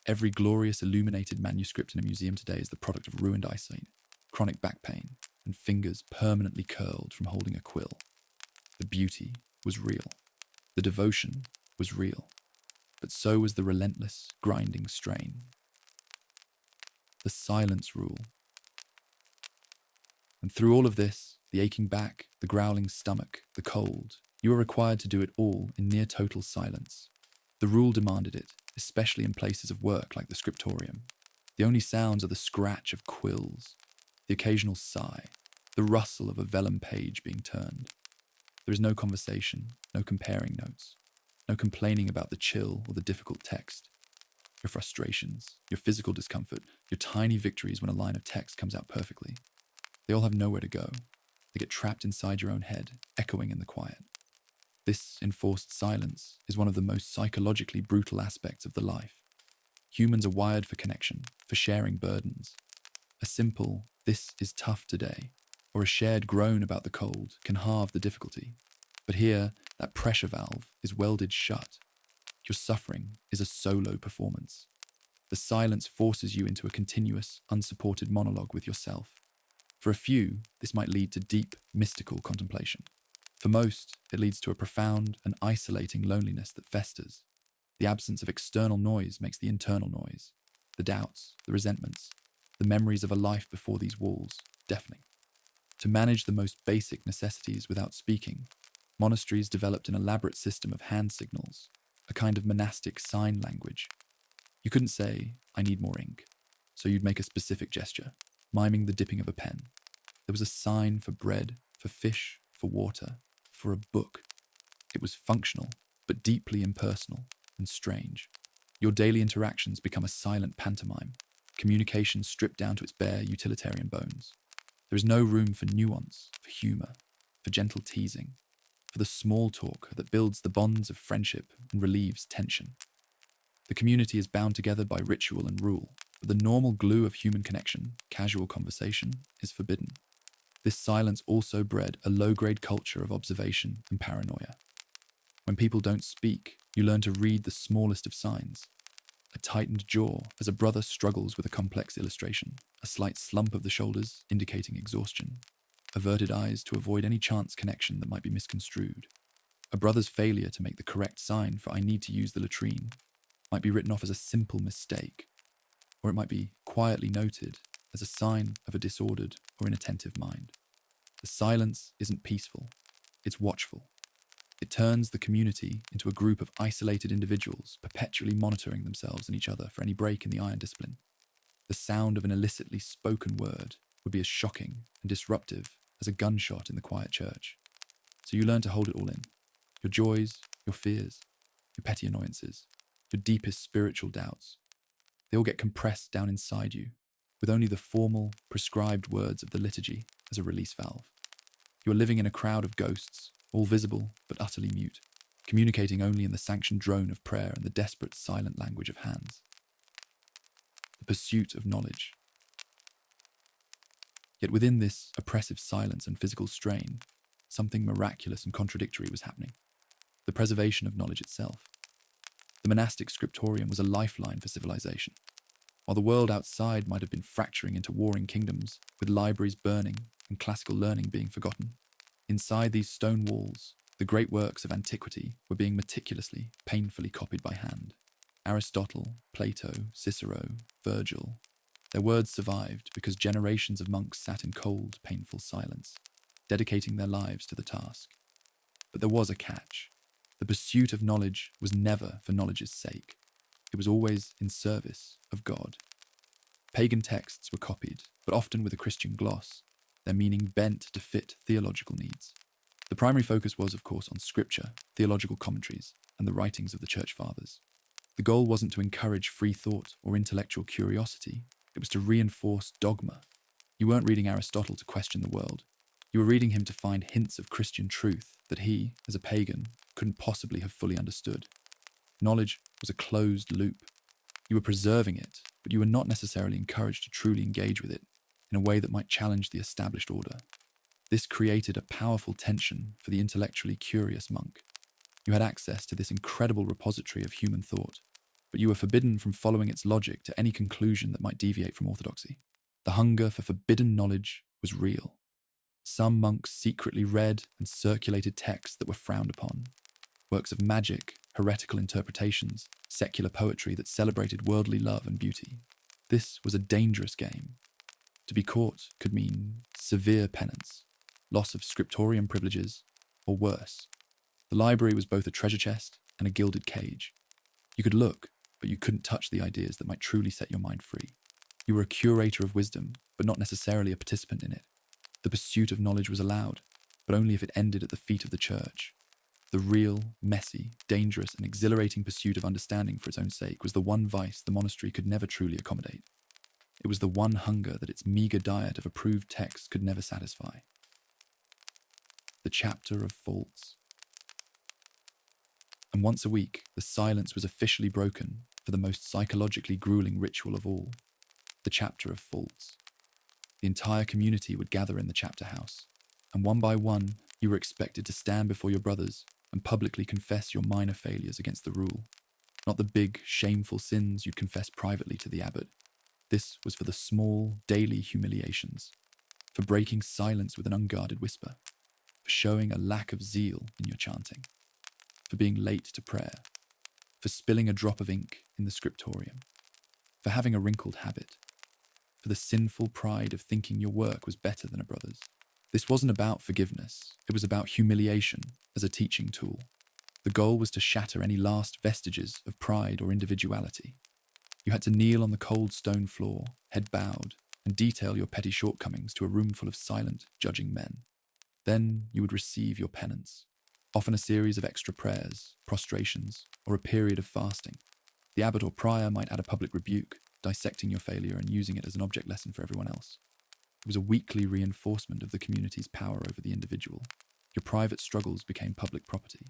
Every glorious illuminated manuscript in a museum today is the product of ruined eyesight, chronic back pain, and fingers permanently curled from holding a quill. The beauty was real. The devotion was real. But so was the relentless, grinding strain. The silence rule. And through all of this, the aching back, the growling stomach, the cold, you are required to do it all in near total silence. The rule demanded it, especially in places of work like the scriptorium. The only sounds are the scratch of quills, the occasional sigh, the rustle of a vellum page being turned. There is no conversation, no comparing notes, no complaining about the chill or the difficult text. Your frustrations, your physical discomfort, your tiny victories when a line of text comes out perfectly. They all have nowhere to go. They get trapped inside your own head, echoing in the quiet. This enforced silence is one of the most psychologically brutal aspects of the life. Humans are wired for connection, for sharing burdens. A simple, "this is tough today," or a shared groan about the cold can halve the difficulty. But here, that pressure valve is welded shut. Your suffering is a solo performance. The silence forces you into a continuous, unsupported monologue with yourself. For a few, this might lead to deep, mystical contemplation. For most, it leads to a profound and isolating loneliness that festers. The absence of external noise makes the internal noise. The doubts, the resentments, the memories of a life before these walls, deafening. To manage the most basic necessities without speaking, monasteries developed an elaborate system of hand signals, a kind of monastic sign language. You couldn't say, "I need more ink," so you'd make a specific gesture, miming the dipping of a pen. There was a sign for bread, for fish, for water, for a book. It was functional, but deeply impersonal and strange. Your daily interactions become a silent pantomime, communication stripped down to its bare utilitarian bones. There is no room for nuance, for humour, for gentle teasing. for the small talk that builds the bonds of friendship and relieves tension. The community is bound together by ritual and rule, but the normal glue of human connection, casual conversation, is forbidden. This silence also bred a low-grade culture of observation and paranoia. When people don't speak, you learn to read the smallest of signs. A tightened jaw as a brother struggles with a complex illustration, a slight slump of the shoulders indicating exhaustion, averted eyes to avoid any chance connection that might be misconstrued. A brother's failure to make the correct sign for "I need to use the latrine" might be written off as a simple mistake, or it might be quietly noted as a sign of a disordered or inattentive mind. The silence isn't peaceful, it's watchful. It turns the community into a group of isolated individuals perpetually monitoring themselves and each other for any break in the iron discipline. The sound of an illicitly spoken word would be as shocking and disruptive as a gunshot in the quiet church. So you learn to hold it all in. Your joys, your fears, your petty annoyances, your deepest spiritual doubts. They all get compressed down inside you, with only the formal, prescribed words of the liturgy as a release valve. You are living in a crowd of ghosts, all visible but utterly mute, communicating only in the sanctioned drone of prayer and the desperate silent language of hands. The pursuit of knowledge. Yet within this oppressive silence and physical strain, something miraculous and contradictory was happening. The preservation of knowledge itself. The monastic scriptorium was a lifeline for civilization. While the world outside might have been fracturing into warring kingdoms, with libraries burning and classical learning being forgotten, inside these stone walls, the great works of antiquity were being meticulously, painfully copied by hand. Aristotle, Plato, Cicero, Virgil. Their words survived because generations of monks sat in cold, painful silence, dedicating their lives to the task. But there was a catch. The pursuit of knowledge was never for knowledge's sake. It was always in service of God. Pagan texts were copied, but often with a Christian gloss, their meaning bent to fit theological needs. The primary focus was, of course, on scripture, theological commentaries, and the writings of the church fathers. The goal wasn't to encourage free thought or intellectual curiosity, it was to reinforce dogma. You weren't reading Aristotle to question the world. You were reading him to find hints of Christian truth that he, as a pagan, couldn't possibly have fully understood. Knowledge was a closed loop. You were preserving it, but you were not necessarily encouraged to truly engage with it in a way that might challenge the established order. This created a powerful tension for the intellectually curious monk. You had access to this incredible repository of human thought, but you were forbidden from following its logic to any conclusion that might deviate from orthodoxy. The hunger for forbidden knowledge was real. Some monks secretly read and circulated texts that were frowned upon, works of magic, heretical interpretations, secular poetry that celebrated worldly love and beauty. This was a dangerous game. To be caught could mean severe penance, loss of scriptorium privileges, or worse. The library was both a treasure chest and a gilded cage. You could look, but you couldn't touch the ideas that might truly set your mind free. You were a curator of wisdom, but not necessarily a participant in it. The pursuit of knowledge was allowed, but only if it ended at the feet of the church. The real, messy, dangerous, and exhilarating pursuit of understanding for its own sake was the one vice the monastery could never truly accommodate. It was the one hunger that its meagre diet of approved texts could never satisfy. The chapter of faults. And once a week, the silence was officially broken for the most psychologically grueling ritual of all, the chapter of faults. The entire community would gather in the chapter house, and one by one, you were expected to stand before your brothers and publicly confess your minor failures against the rule, not the big, shameful sins you'd confess privately to the abbot. This was for the small, daily humiliations, for breaking silence with an unguarded whisper, for showing a lack of zeal in your chanting, for being late to prayer, for spilling a drop of ink in the scriptorium, for having a wrinkled habit, for the sinful pride of thinking your work was better than a brother's. This wasn't about forgiveness, it was about humiliation as a teaching tool. The goal was to shatter any last vestiges of pride or individuality. You had to kneel on the cold stone floor, head bowed, and detail your petty shortcomings to a room full of silent, judging men. Then you would receive your penance, often a series of extra prayers, prostrations, or a period of fasting. The abbot or prior might add a public rebuke, dissecting your failure and using it as an object lesson for everyone else. It was a weekly reinforcement of the community's power over the individual. Your private struggles became public property.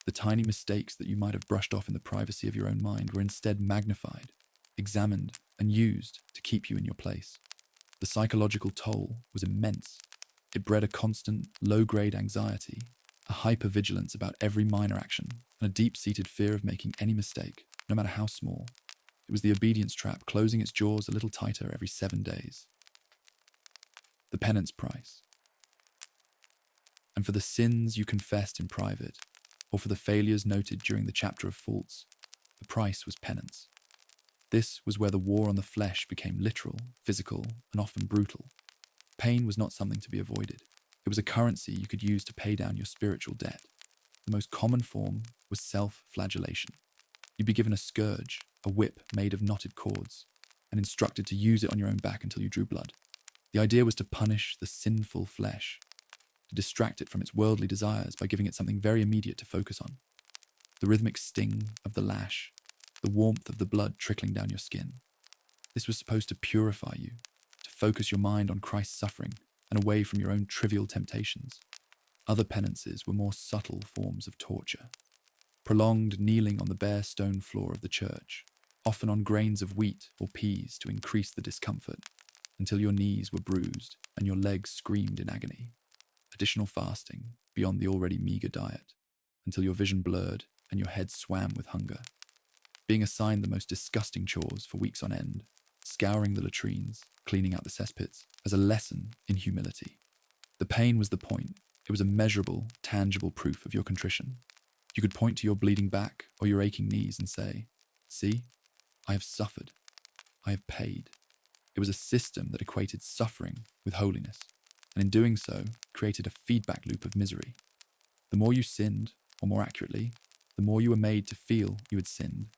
The tiny mistakes that you might have brushed off in the privacy of your own mind were instead magnified, examined, and used to keep you in your place. The psychological toll was immense. It bred a constant, low-grade anxiety, a hypervigilance about every minor action, and a deep-seated fear of making any mistake, no matter how small. It was the obedience trap closing its jaws a little tighter every 7 days. The penance price. And for the sins you confessed in private, or for the failures noted during the chapter of faults, the price was penance. This was where the war on the flesh became literal, physical, and often brutal. Pain was not something to be avoided. It was a currency you could use to pay down your spiritual debt. The most common form was self-flagellation. You'd be given a scourge, a whip made of knotted cords, and instructed to use it on your own back until you drew blood. The idea was to punish the sinful flesh, to distract it from its worldly desires by giving it something very immediate to focus on. The rhythmic sting of the lash, the warmth of the blood trickling down your skin. This was supposed to purify you, to focus your mind on Christ's suffering and away from your own trivial temptations. Other penances were more subtle forms of torture. Prolonged kneeling on the bare stone floor of the church, often on grains of wheat or peas to increase the discomfort, until your knees were bruised and your legs screamed in agony. Additional fasting beyond the already meager diet, until your vision blurred and your head swam with hunger. Being assigned the most disgusting chores for weeks on end, scouring the latrines, cleaning out the cesspits, as a lesson in humility. The pain was the point. It was a measurable, tangible proof of your contrition. You could point to your bleeding back or your aching knees and say, "See, I have suffered. I have paid." It was a system that equated suffering with holiness, and in doing so, created a feedback loop of misery. The more you sinned, or more accurately, the more you were made to feel you had sinned,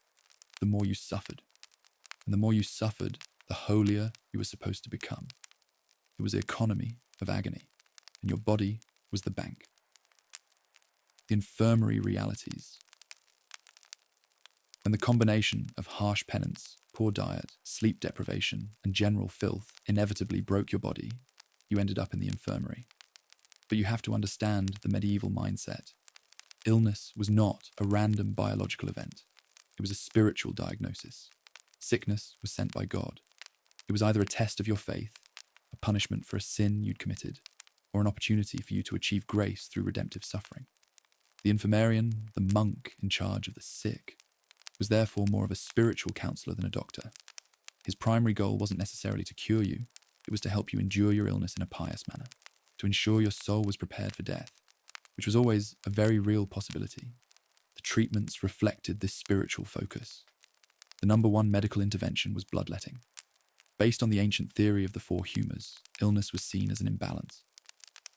the more you suffered. And the more you suffered, the holier you were supposed to become. It was the economy of agony, and your body was the bank. The infirmary realities. When the combination of harsh penance, poor diet, sleep deprivation, and general filth inevitably broke your body, you ended up in the infirmary. But you have to understand the medieval mindset. Illness was not a random biological event. It was a spiritual diagnosis. Sickness was sent by God. It was either a test of your faith, a punishment for a sin you'd committed, or an opportunity for you to achieve grace through redemptive suffering. The infirmarian, the monk in charge of the sick, was therefore more of a spiritual counselor than a doctor. His primary goal wasn't necessarily to cure you, it was to help you endure your illness in a pious manner, to ensure your soul was prepared for death, which was always a very real possibility. The treatments reflected this spiritual focus. The number one medical intervention was bloodletting. Based on the ancient theory of the four humours, illness was seen as an imbalance.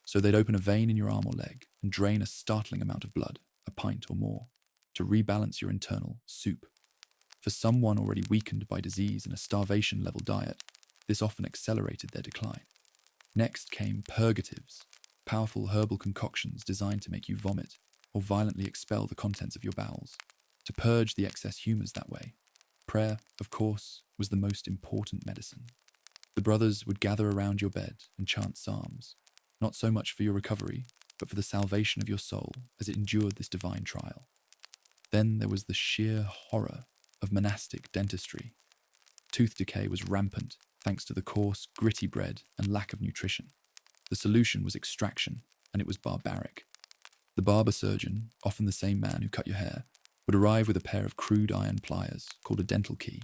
So they'd open a vein in your arm or leg and drain a startling amount of blood, a pint or more, to rebalance your internal soup. For someone already weakened by disease and a starvation-level diet, this often accelerated their decline. Next came purgatives, powerful herbal concoctions designed to make you vomit or violently expel the contents of your bowels, to purge the excess humours that way. Prayer, of course, was the most important medicine. The brothers would gather around your bed and chant psalms, not so much for your recovery, but for the salvation of your soul as it endured this divine trial. Then there was the sheer horror of monastic dentistry. Tooth decay was rampant thanks to the coarse, gritty bread and lack of nutrition. The solution was extraction, and it was barbaric. The barber surgeon, often the same man who cut your hair, would arrive with a pair of crude iron pliers called a dental key.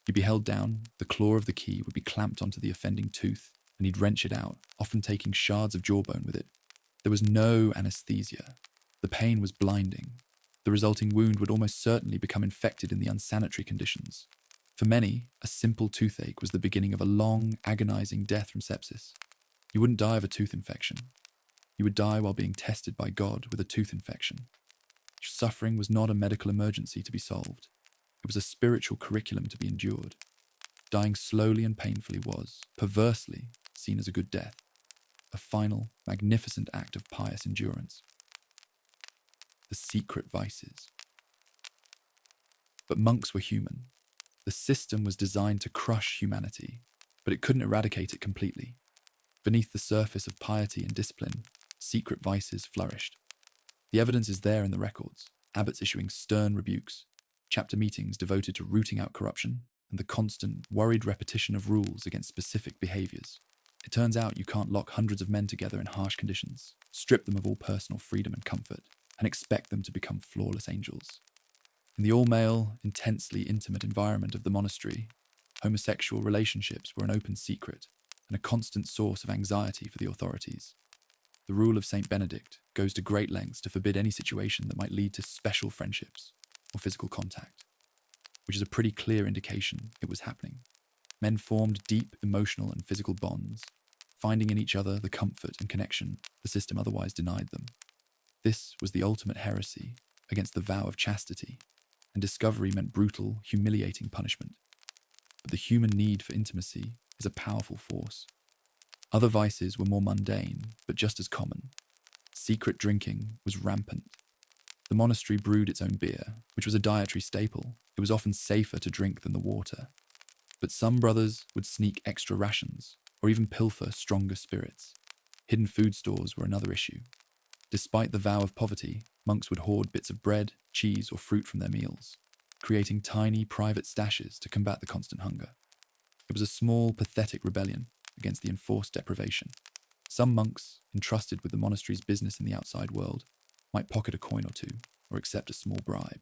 You'd be held down, the claw of the key would be clamped onto the offending tooth, and he'd wrench it out, often taking shards of jawbone with it. There was no anesthesia. The pain was blinding. The resulting wound would almost certainly become infected in the unsanitary conditions. For many, a simple toothache was the beginning of a long, agonizing death from sepsis. You wouldn't die of a tooth infection. You would die while being tested by God with a tooth infection. Your suffering was not a medical emergency to be solved. It was a spiritual curriculum to be endured. Dying slowly and painfully was, perversely, seen as a good death, a final, magnificent act of pious endurance. The secret vices. But monks were human. The system was designed to crush humanity, but it couldn't eradicate it completely. Beneath the surface of piety and discipline secret vices flourished. The evidence is there in the records, abbots issuing stern rebukes, chapter meetings devoted to rooting out corruption, and the constant, worried repetition of rules against specific behaviours. It turns out you can't lock hundreds of men together in harsh conditions, strip them of all personal freedom and comfort, and expect them to become flawless angels. In the all-male, intensely intimate environment of the monastery, homosexual relationships were an open secret and a constant source of anxiety for the authorities. The rule of Saint Benedict goes to great lengths to forbid any situation that might lead to special friendships or physical contact, which is a pretty clear indication it was happening. Men formed deep emotional and physical bonds, finding in each other the comfort and connection the system otherwise denied them. This was the ultimate heresy against the vow of chastity, and discovery meant brutal, humiliating punishment. But the human need for intimacy is a powerful force. Other vices were more mundane, but just as common. Secret drinking was rampant. The monastery brewed its own beer, which was a dietary staple. It was often safer to drink than the water. But some brothers would sneak extra rations, or even pilfer stronger spirits. Hidden food stores were another issue. Despite the vow of poverty, monks would hoard bits of bread, cheese, or fruit from their meals, creating tiny private stashes to combat the constant hunger. It was a small, pathetic rebellion against the enforced deprivation. Some monks, entrusted with the monastery's business in the outside world, might pocket a coin or two, or accept a small bribe.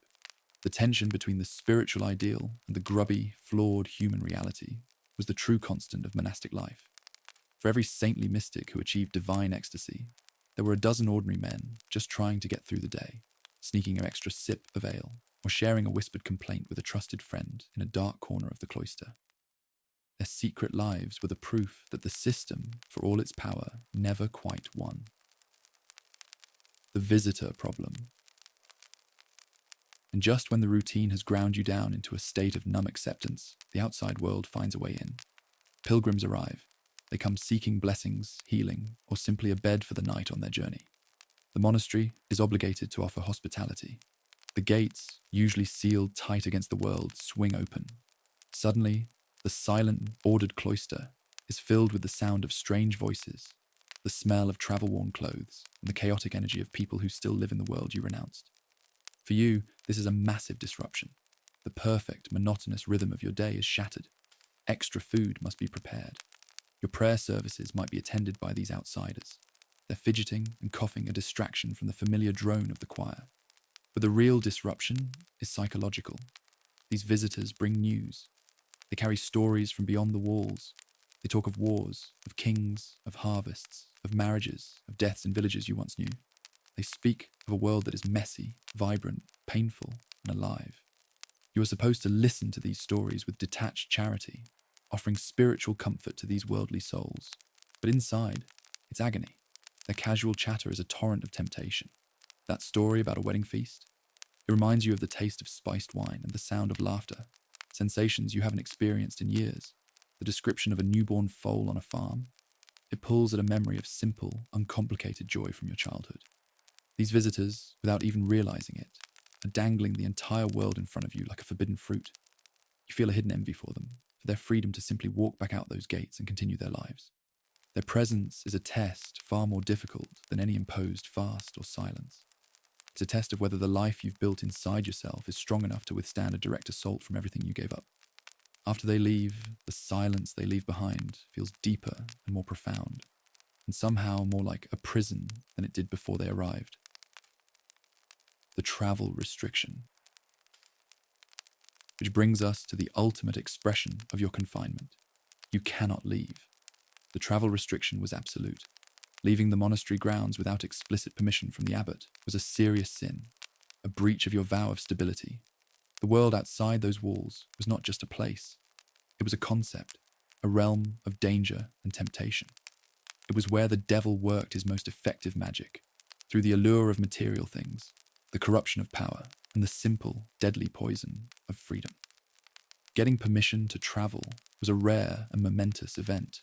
The tension between the spiritual ideal and the grubby, flawed human reality was the true constant of monastic life. For every saintly mystic who achieved divine ecstasy, there were a dozen ordinary men just trying to get through the day, sneaking an extra sip of ale, or sharing a whispered complaint with a trusted friend in a dark corner of the cloister. Their secret lives were the proof that the system, for all its power, never quite won. The visitor problem. And just when the routine has ground you down into a state of numb acceptance, the outside world finds a way in. Pilgrims arrive. They come seeking blessings, healing, or simply a bed for the night on their journey. The monastery is obligated to offer hospitality. The gates, usually sealed tight against the world, swing open. Suddenly, the silent, ordered cloister is filled with the sound of strange voices, the smell of travel-worn clothes, and the chaotic energy of people who still live in the world you renounced. For you, this is a massive disruption. The perfect, monotonous rhythm of your day is shattered. Extra food must be prepared. Your prayer services might be attended by these outsiders. Their fidgeting and coughing a distraction from the familiar drone of the choir. But the real disruption is psychological. These visitors bring news. They carry stories from beyond the walls. They talk of wars, of kings, of harvests, of marriages, of deaths in villages you once knew. They speak of a world that is messy, vibrant, painful, and alive. You are supposed to listen to these stories with detached charity, offering spiritual comfort to these worldly souls. But inside, it's agony. Their casual chatter is a torrent of temptation. That story about a wedding feast? It reminds you of the taste of spiced wine and the sound of laughter, sensations you haven't experienced in years. The description of a newborn foal on a farm? It pulls at a memory of simple, uncomplicated joy from your childhood. These visitors, without even realizing it, are dangling the entire world in front of you like a forbidden fruit. You feel a hidden envy for them, for their freedom to simply walk back out those gates and continue their lives. Their presence is a test far more difficult than any imposed fast or silence. It's a test of whether the life you've built inside yourself is strong enough to withstand a direct assault from everything you gave up. After they leave, the silence they leave behind feels deeper and more profound, and somehow more like a prison than it did before they arrived. The travel restriction. Which brings us to the ultimate expression of your confinement. You cannot leave. The travel restriction was absolute. Leaving the monastery grounds without explicit permission from the abbot was a serious sin, a breach of your vow of stability. The world outside those walls was not just a place. It was a concept, a realm of danger and temptation. It was where the devil worked his most effective magic, through the allure of material things, the corruption of power, and the simple, deadly poison of freedom. Getting permission to travel was a rare and momentous event.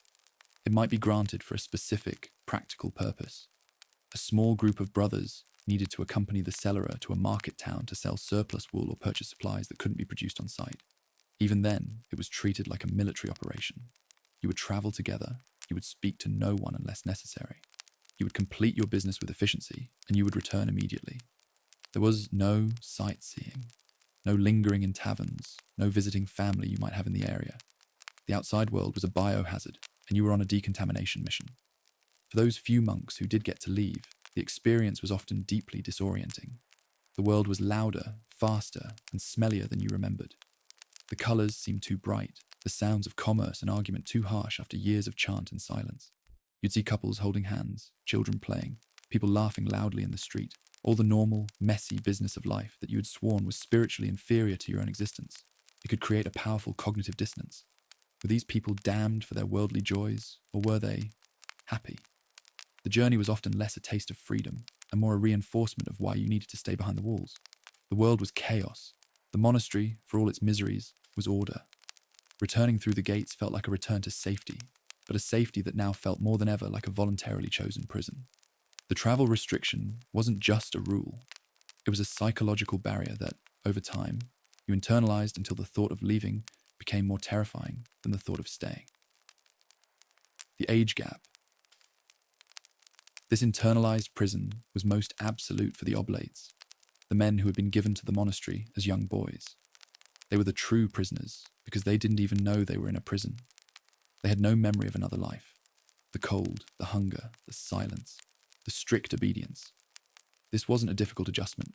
It might be granted for a specific, practical purpose. A small group of brothers needed to accompany the cellarer to a market town to sell surplus wool or purchase supplies that couldn't be produced on site. Even then, it was treated like a military operation. You would travel together, you would speak to no one unless necessary. You would complete your business with efficiency, and you would return immediately. There was no sightseeing, no lingering in taverns, no visiting family you might have in the area. The outside world was a biohazard, and you were on a decontamination mission. For those few monks who did get to leave, the experience was often deeply disorienting. The world was louder, faster, and smellier than you remembered. The colours seemed too bright, the sounds of commerce and argument too harsh after years of chant and silence. You'd see couples holding hands, children playing, people laughing loudly in the street, all the normal, messy business of life that you had sworn was spiritually inferior to your own existence. It could create a powerful cognitive dissonance. Were these people damned for their worldly joys, or were they happy? The journey was often less a taste of freedom, and more a reinforcement of why you needed to stay behind the walls. The world was chaos. The monastery, for all its miseries, was order. Returning through the gates felt like a return to safety, but a safety that now felt more than ever like a voluntarily chosen prison. The travel restriction wasn't just a rule. It was a psychological barrier that, over time, you internalized until the thought of leaving became more terrifying than the thought of staying. The age gap. This internalized prison was most absolute for the oblates, the men who had been given to the monastery as young boys. They were the true prisoners because they didn't even know they were in a prison. They had no memory of another life. The cold, the hunger, the silence, the strict obedience. This wasn't a difficult adjustment.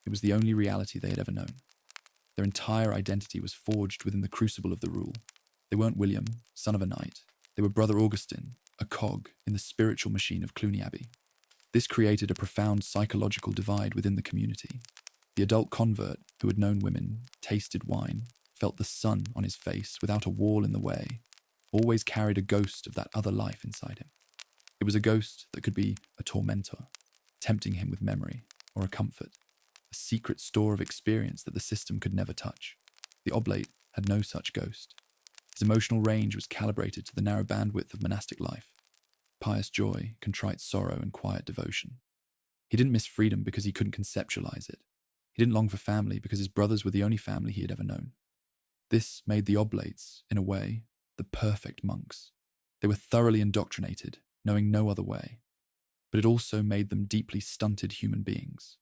It was the only reality they had ever known. Their entire identity was forged within the crucible of the rule. They weren't William, son of a knight. They were Brother Augustine, a cog in the spiritual machine of Cluny Abbey. This created a profound psychological divide within the community. The adult convert who had known women, tasted wine, felt the sun on his face without a wall in the way, always carried a ghost of that other life inside him. It was a ghost that could be a tormentor, tempting him with memory, or a comfort, a secret store of experience that the system could never touch. The oblate had no such ghost. His emotional range was calibrated to the narrow bandwidth of monastic life: pious joy, contrite sorrow, and quiet devotion. He didn't miss freedom because he couldn't conceptualize it. He didn't long for family because his brothers were the only family he had ever known. This made the oblates, in a way, the perfect monks. They were thoroughly indoctrinated, knowing no other way. But it also made them deeply stunted human beings.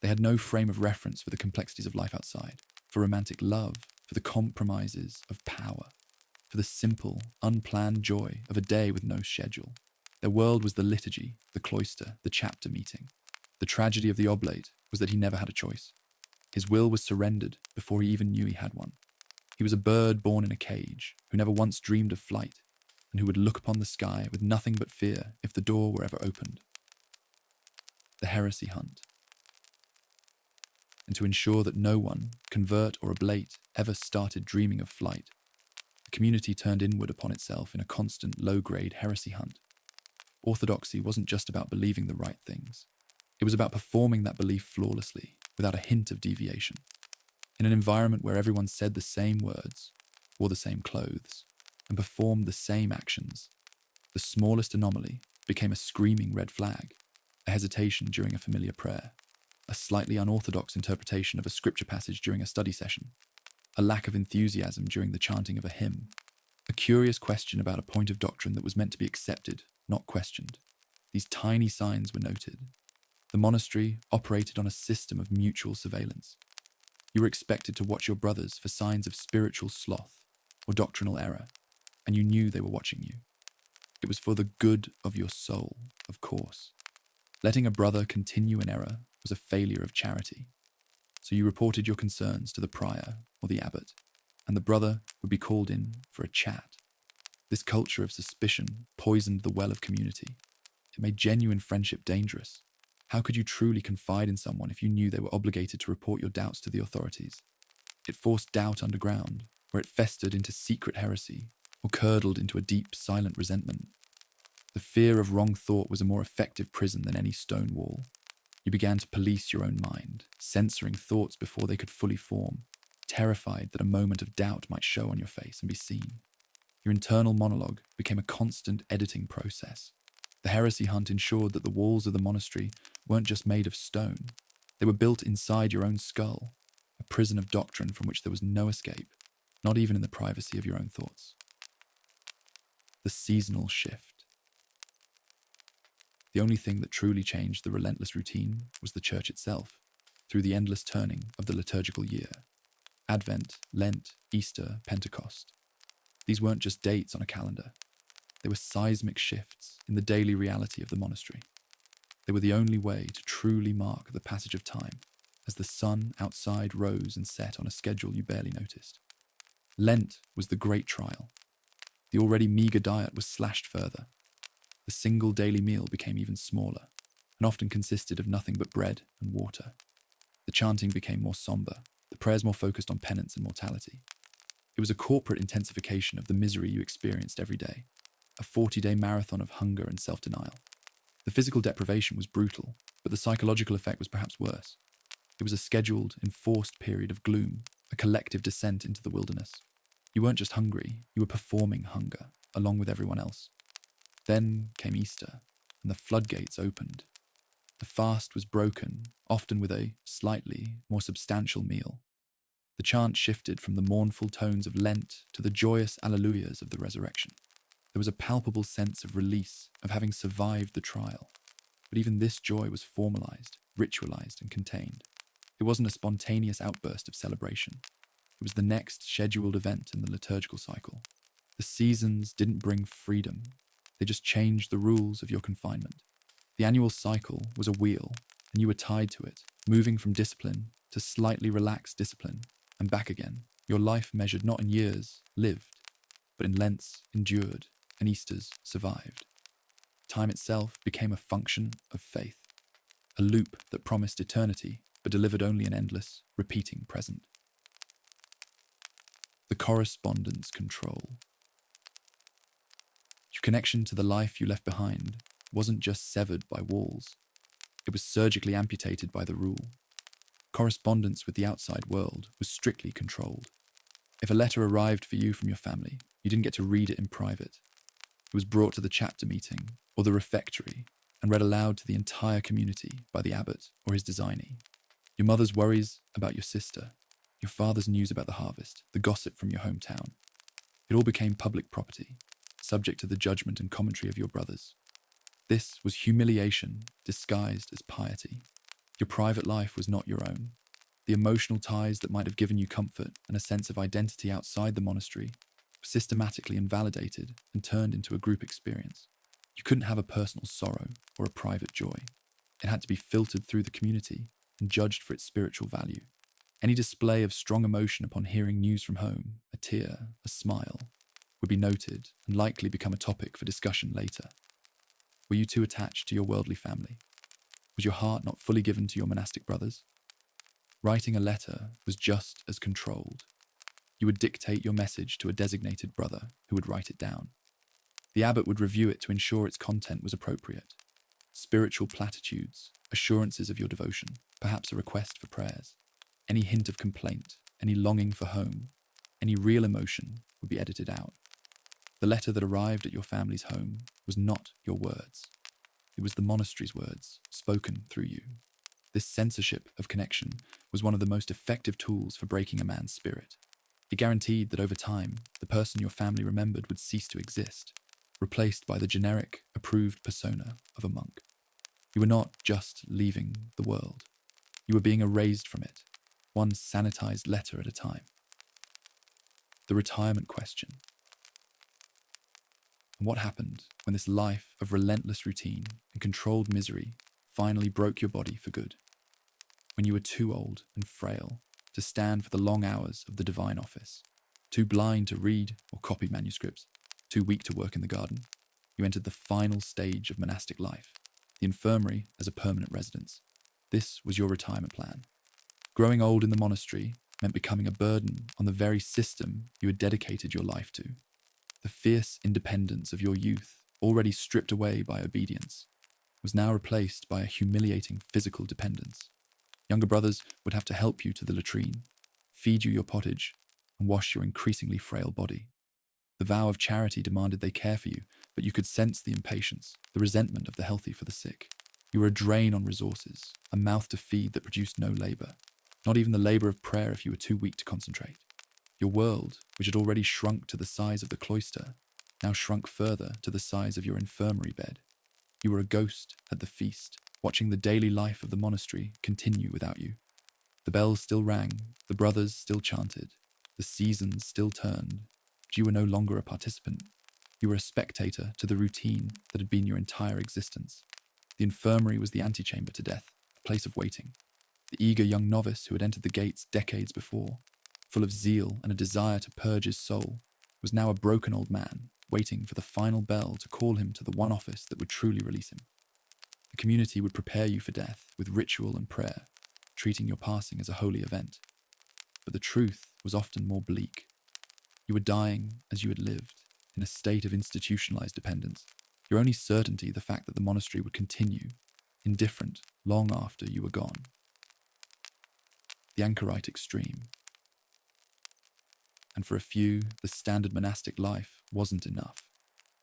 They had no frame of reference for the complexities of life outside, for romantic love, for the compromises of power, for the simple, unplanned joy of a day with no schedule. Their world was the liturgy, the cloister, the chapter meeting. The tragedy of the oblate was that he never had a choice. His will was surrendered before he even knew he had one. He was a bird born in a cage, who never once dreamed of flight, and who would look upon the sky with nothing but fear if the door were ever opened. The heresy hunt. And to ensure that no one, convert or oblate, ever started dreaming of flight, the community turned inward upon itself in a constant low-grade heresy hunt. Orthodoxy wasn't just about believing the right things. It was about performing that belief flawlessly, without a hint of deviation. In an environment where everyone said the same words, wore the same clothes, and performed the same actions, the smallest anomaly became a screaming red flag, a hesitation during a familiar prayer, a slightly unorthodox interpretation of a scripture passage during a study session, a lack of enthusiasm during the chanting of a hymn, a curious question about a point of doctrine that was meant to be accepted, not questioned. These tiny signs were noted. The monastery operated on a system of mutual surveillance. You were expected to watch your brothers for signs of spiritual sloth or doctrinal error, and you knew they were watching you. It was for the good of your soul, of course. Letting a brother continue in error was a failure of charity. So you reported your concerns to the prior or the abbot, and the brother would be called in for a chat. This culture of suspicion poisoned the well of community. It made genuine friendship dangerous. How could you truly confide in someone if you knew they were obligated to report your doubts to the authorities? It forced doubt underground, where it festered into secret heresy or curdled into a deep, silent resentment. The fear of wrong thought was a more effective prison than any stone wall. You began to police your own mind, censoring thoughts before they could fully form, terrified that a moment of doubt might show on your face and be seen. Your internal monologue became a constant editing process. The heresy hunt ensured that the walls of the monastery weren't just made of stone. They were built inside your own skull, a prison of doctrine from which there was no escape, not even in the privacy of your own thoughts. The seasonal shift. The only thing that truly changed the relentless routine was the church itself, through the endless turning of the liturgical year. Advent, Lent, Easter, Pentecost. These weren't just dates on a calendar. They were seismic shifts in the daily reality of the monastery. They were the only way to truly mark the passage of time, as the sun outside rose and set on a schedule you barely noticed. Lent was the great trial. The already meagre diet was slashed further. The single daily meal became even smaller, and often consisted of nothing but bread and water. The chanting became more somber, the prayers more focused on penance and mortality. It was a corporate intensification of the misery you experienced every day, a 40-day marathon of hunger and self-denial. The physical deprivation was brutal, but the psychological effect was perhaps worse. It was a scheduled, enforced period of gloom, a collective descent into the wilderness. You weren't just hungry, you were performing hunger, along with everyone else. Then came Easter, and the floodgates opened. The fast was broken, often with a slightly more substantial meal. The chant shifted from the mournful tones of Lent to the joyous alleluias of the resurrection. There was a palpable sense of release, of having survived the trial. But even this joy was formalized, ritualized, and contained. It wasn't a spontaneous outburst of celebration. It was the next scheduled event in the liturgical cycle. The seasons didn't bring freedom. They just changed the rules of your confinement. The annual cycle was a wheel, and you were tied to it, moving from discipline to slightly relaxed discipline, and back again. Your life measured not in years lived, but in Lents endured, and Easters survived. Time itself became a function of faith, a loop that promised eternity, but delivered only an endless, repeating present. The correspondence control. Your connection to the life you left behind wasn't just severed by walls. It was surgically amputated by the rule. Correspondence with the outside world was strictly controlled. If a letter arrived for you from your family, you didn't get to read it in private. It was brought to the chapter meeting or the refectory and read aloud to the entire community by the abbot or his designee. Your mother's worries about your sister, your father's news about the harvest, the gossip from your hometown. It all became public property, subject to the judgment and commentary of your brothers. This was humiliation disguised as piety. Your private life was not your own. The emotional ties that might have given you comfort and a sense of identity outside the monastery were systematically invalidated and turned into a group experience. You couldn't have a personal sorrow or a private joy. It had to be filtered through the community and judged for its spiritual value. Any display of strong emotion upon hearing news from home, a tear, a smile, would be noted and likely become a topic for discussion later. Were you too attached to your worldly family? Was your heart not fully given to your monastic brothers? Writing a letter was just as controlled. You would dictate your message to a designated brother who would write it down. The abbot would review it to ensure its content was appropriate. Spiritual platitudes, assurances of your devotion, perhaps a request for prayers. Any hint of complaint, any longing for home, any real emotion would be edited out. The letter that arrived at your family's home was not your words. It was the monastery's words, spoken through you. This censorship of connection was one of the most effective tools for breaking a man's spirit. It guaranteed that over time, the person your family remembered would cease to exist, replaced by the generic, approved persona of a monk. You were not just leaving the world. You were being erased from it, one sanitized letter at a time. The retirement question. And what happened when this life of relentless routine and controlled misery finally broke your body for good? When you were too old and frail to stand for the long hours of the divine office, too blind to read or copy manuscripts, too weak to work in the garden, you entered the final stage of monastic life, the infirmary as a permanent residence. This was your retirement plan. Growing old in the monastery meant becoming a burden on the very system you had dedicated your life to. The fierce independence of your youth, already stripped away by obedience, was now replaced by a humiliating physical dependence. Younger brothers would have to help you to the latrine, feed you your pottage, and wash your increasingly frail body. The vow of charity demanded they care for you, but you could sense the impatience, the resentment of the healthy for the sick. You were a drain on resources, a mouth to feed that produced no labour, not even the labour of prayer if you were too weak to concentrate. Your world, which had already shrunk to the size of the cloister, now shrunk further to the size of your infirmary bed. You were a ghost at the feast, watching the daily life of the monastery continue without you. The bells still rang, the brothers still chanted, the seasons still turned, but you were no longer a participant. You were a spectator to the routine that had been your entire existence. The infirmary was the antechamber to death, a place of waiting. The eager young novice who had entered the gates decades before, full of zeal and a desire to purge his soul, was now a broken old man, waiting for the final bell to call him to the one office that would truly release him. The community would prepare you for death with ritual and prayer, treating your passing as a holy event. But the truth was often more bleak. You were dying as you had lived, in a state of institutionalized dependence, your only certainty the fact that the monastery would continue, indifferent, long after you were gone. The anchorite extreme. And for a few, the standard monastic life wasn't enough.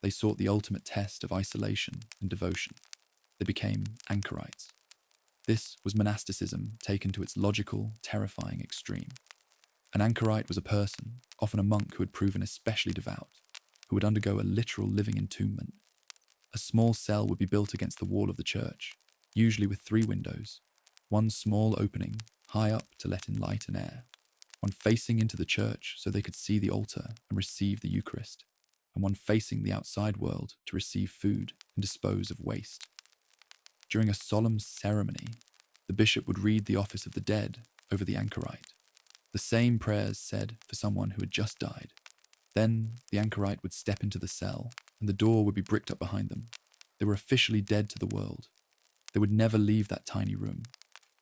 They sought the ultimate test of isolation and devotion. They became anchorites. This was monasticism taken to its logical, terrifying extreme. An anchorite was a person, often a monk who had proven especially devout, who would undergo a literal living entombment. A small cell would be built against the wall of the church, usually with 3 windows, one small opening high up to let in light and air, one facing into the church so they could see the altar and receive the Eucharist, and one facing the outside world to receive food and dispose of waste. During a solemn ceremony, the bishop would read the office of the dead over the anchorite, the same prayers said for someone who had just died. Then the anchorite would step into the cell, and the door would be bricked up behind them. They were officially dead to the world. They would never leave that tiny room.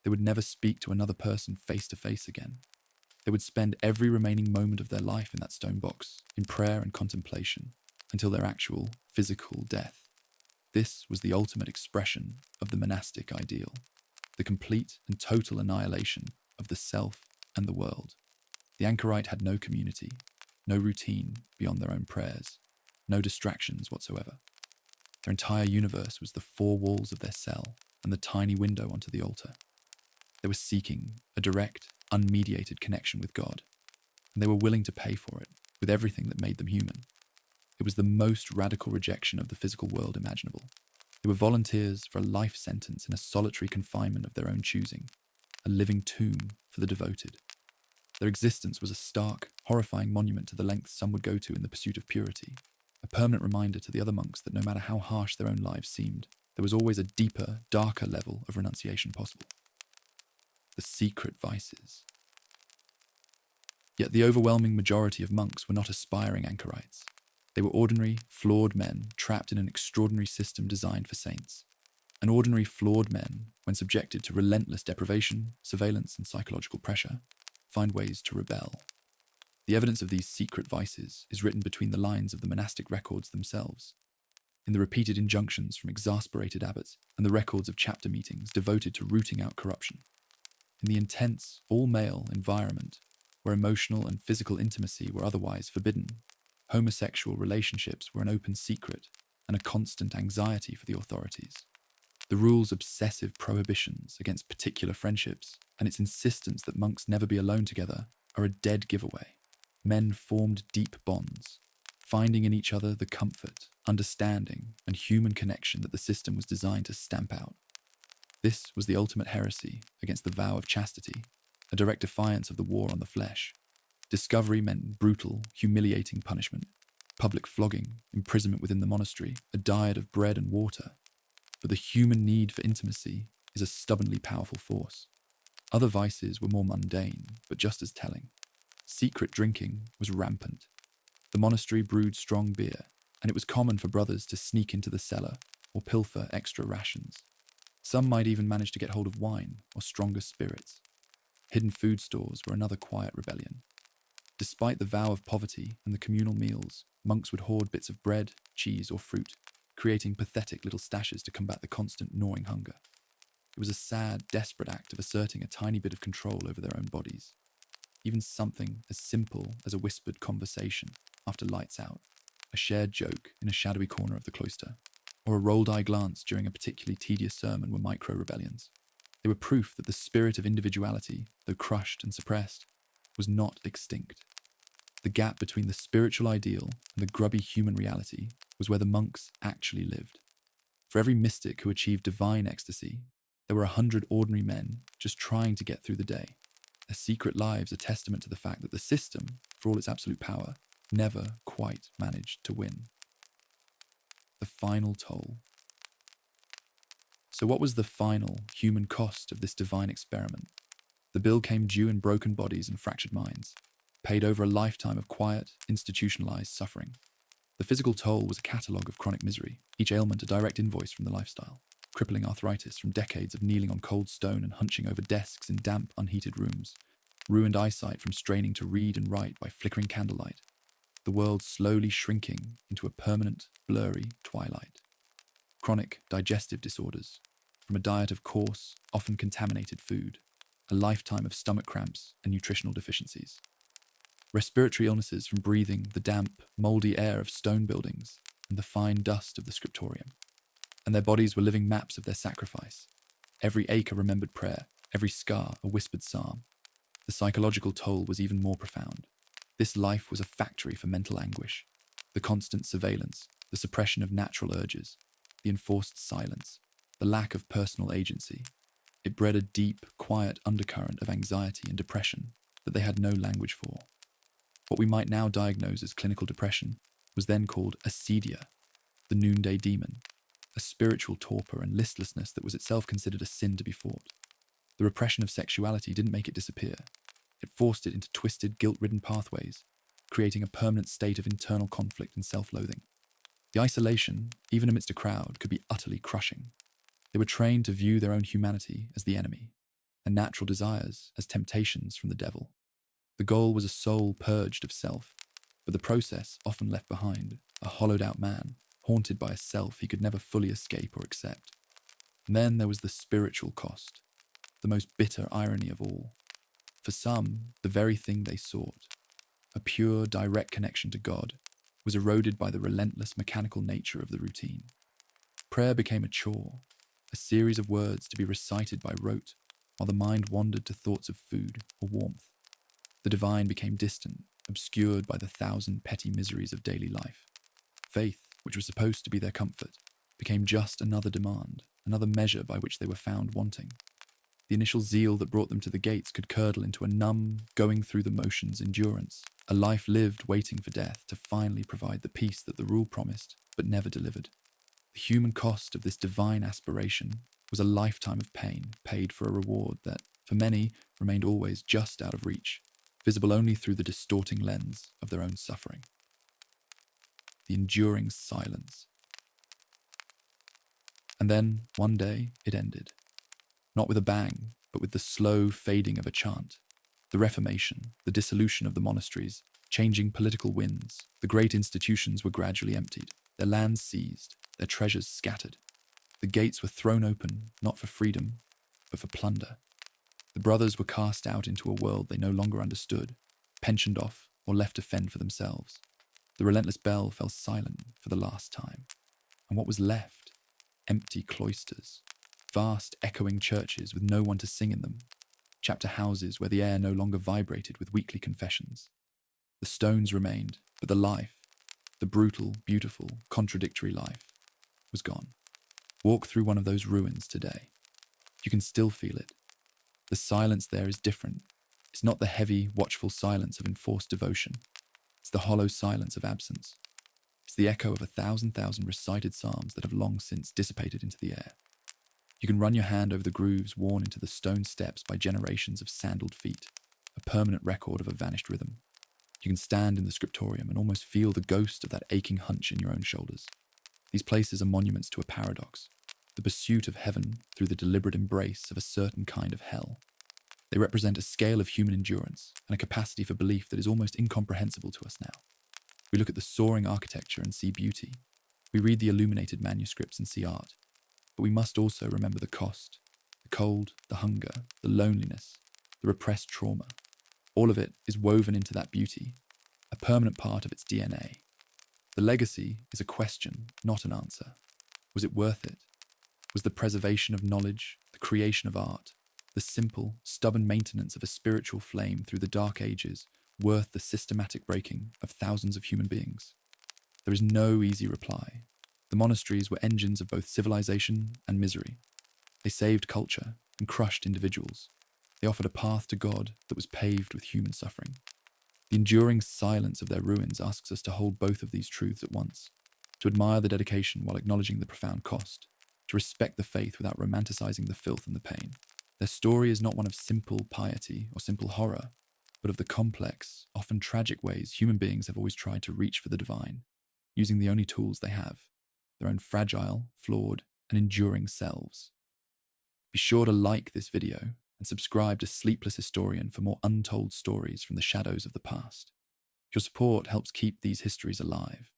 They would never speak to another person face to face again. They would spend every remaining moment of their life in that stone box, in prayer and contemplation, until their actual physical death. This was the ultimate expression of the monastic ideal, the complete and total annihilation of the self and the world. The anchorite had no community, no routine beyond their own prayers, no distractions whatsoever. Their entire universe was the 4 walls of their cell and the tiny window onto the altar. They were seeking a direct, unmediated connection with God, and they were willing to pay for it with everything that made them human. It was the most radical rejection of the physical world imaginable. They were volunteers for a life sentence in a solitary confinement of their own choosing, a living tomb for the devoted. Their existence was a stark, horrifying monument to the lengths some would go to in the pursuit of purity, a permanent reminder to the other monks that no matter how harsh their own lives seemed, there was always a deeper, darker level of renunciation possible. The secret vices. Yet the overwhelming majority of monks were not aspiring anchorites. They were ordinary, flawed men trapped in an extraordinary system designed for saints. And ordinary, flawed men, when subjected to relentless deprivation, surveillance, and psychological pressure, find ways to rebel. The evidence of these secret vices is written between the lines of the monastic records themselves, in the repeated injunctions from exasperated abbots and the records of chapter meetings devoted to rooting out corruption, in the intense, all-male environment where emotional and physical intimacy were otherwise forbidden. Homosexual relationships were an open secret and a constant anxiety for the authorities. The rule's obsessive prohibitions against particular friendships and its insistence that monks never be alone together are a dead giveaway. Men formed deep bonds, finding in each other the comfort, understanding, and human connection that the system was designed to stamp out. This was the ultimate heresy against the vow of chastity, a direct defiance of the war on the flesh. Discovery meant brutal, humiliating punishment, public flogging, imprisonment within the monastery, a diet of bread and water. But the human need for intimacy is a stubbornly powerful force. Other vices were more mundane, but just as telling. Secret drinking was rampant. The monastery brewed strong beer, and it was common for brothers to sneak into the cellar or pilfer extra rations. Some might even manage to get hold of wine or stronger spirits. Hidden food stores were another quiet rebellion. Despite the vow of poverty and the communal meals, monks would hoard bits of bread, cheese, or fruit, creating pathetic little stashes to combat the constant gnawing hunger. It was a sad, desperate act of asserting a tiny bit of control over their own bodies. Even something as simple as a whispered conversation after lights out, a shared joke in a shadowy corner of the cloister, or a rolled-eye glance during a particularly tedious sermon were micro-rebellions. They were proof that the spirit of individuality, though crushed and suppressed, was not extinct. The gap between the spiritual ideal and the grubby human reality was where the monks actually lived. For every mystic who achieved divine ecstasy, there were 100 ordinary men just trying to get through the day. Their secret lives are testament to the fact that the system, for all its absolute power, never quite managed to win. The final toll. So what was the final human cost of this divine experiment? The bill came due in broken bodies and fractured minds, paid over a lifetime of quiet, institutionalized suffering. The physical toll was a catalogue of chronic misery, each ailment a direct invoice from the lifestyle. Crippling arthritis from decades of kneeling on cold stone and hunching over desks in damp, unheated rooms. Ruined eyesight from straining to read and write by flickering candlelight. The world slowly shrinking into a permanent, blurry twilight. Chronic digestive disorders from a diet of coarse, often contaminated food. A lifetime of stomach cramps and nutritional deficiencies. Respiratory illnesses from breathing the damp, mouldy air of stone buildings and the fine dust of the scriptorium. And their bodies were living maps of their sacrifice. Every ache a remembered prayer, every scar a whispered psalm. The psychological toll was even more profound. This life was a factory for mental anguish. The constant surveillance, the suppression of natural urges, the enforced silence, the lack of personal agency. It bred a deep, quiet undercurrent of anxiety and depression that they had no language for. What we might now diagnose as clinical depression was then called acedia, the noonday demon, a spiritual torpor and listlessness that was itself considered a sin to be fought. The repression of sexuality didn't make it disappear. It forced it into twisted, guilt-ridden pathways, creating a permanent state of internal conflict and self-loathing. The isolation, even amidst a crowd, could be utterly crushing. They were trained to view their own humanity as the enemy, and natural desires as temptations from the devil. The goal was a soul purged of self, but the process often left behind a hollowed-out man, haunted by a self he could never fully escape or accept. And then there was the spiritual cost, the most bitter irony of all. For some, the very thing they sought, a pure, direct connection to God, was eroded by the relentless mechanical nature of the routine. Prayer became a chore, a series of words to be recited by rote, while the mind wandered to thoughts of food or warmth. The divine became distant, obscured by the 1,000 petty miseries of daily life. Faith, which was supposed to be their comfort, became just another demand, another measure by which they were found wanting. The initial zeal that brought them to the gates could curdle into a numb, going through the motions endurance, a life lived waiting for death to finally provide the peace that the rule promised, but never delivered. The human cost of this divine aspiration was a lifetime of pain paid for a reward that, for many, remained always just out of reach, visible only through the distorting lens of their own suffering. The enduring silence. And then, one day, it ended. Not with a bang, but with the slow fading of a chant. The Reformation, the dissolution of the monasteries, changing political winds, the great institutions were gradually emptied, their lands seized, their treasures scattered. The gates were thrown open, not for freedom, but for plunder. The brothers were cast out into a world they no longer understood, pensioned off or left to fend for themselves. The relentless bell fell silent for the last time. And what was left? Empty cloisters, vast echoing churches with no one to sing in them, chapter houses where the air no longer vibrated with weekly confessions. The stones remained, but the life, the brutal, beautiful, contradictory life, was gone. Walk through one of those ruins today. You can still feel it. The silence there is different. It's not the heavy, watchful silence of enforced devotion. It's the hollow silence of absence. It's the echo of 1,000 recited psalms that have long since dissipated into the air. You can run your hand over the grooves worn into the stone steps by generations of sandaled feet, a permanent record of a vanished rhythm. You can stand in the scriptorium and almost feel the ghost of that aching hunch in your own shoulders. These places are monuments to a paradox, the pursuit of heaven through the deliberate embrace of a certain kind of hell. They represent a scale of human endurance and a capacity for belief that is almost incomprehensible to us now. We look at the soaring architecture and see beauty. We read the illuminated manuscripts and see art. But we must also remember the cost, the cold, the hunger, the loneliness, the repressed trauma. All of it is woven into that beauty, a permanent part of its DNA. The legacy is a question, not an answer. Was it worth it? Was the preservation of knowledge, the creation of art, the simple, stubborn maintenance of a spiritual flame through the dark ages worth the systematic breaking of thousands of human beings? There is no easy reply. The monasteries were engines of both civilization and misery. They saved culture and crushed individuals. They offered a path to God that was paved with human suffering. The enduring silence of their ruins asks us to hold both of these truths at once, to admire the dedication while acknowledging the profound cost, to respect the faith without romanticizing the filth and the pain. Their story is not one of simple piety or simple horror, but of the complex, often tragic ways human beings have always tried to reach for the divine, using the only tools they have, their own fragile, flawed, and enduring selves. Be sure to like this video and subscribe to Sleepless Historian for more untold stories from the shadows of the past. Your support helps keep these histories alive.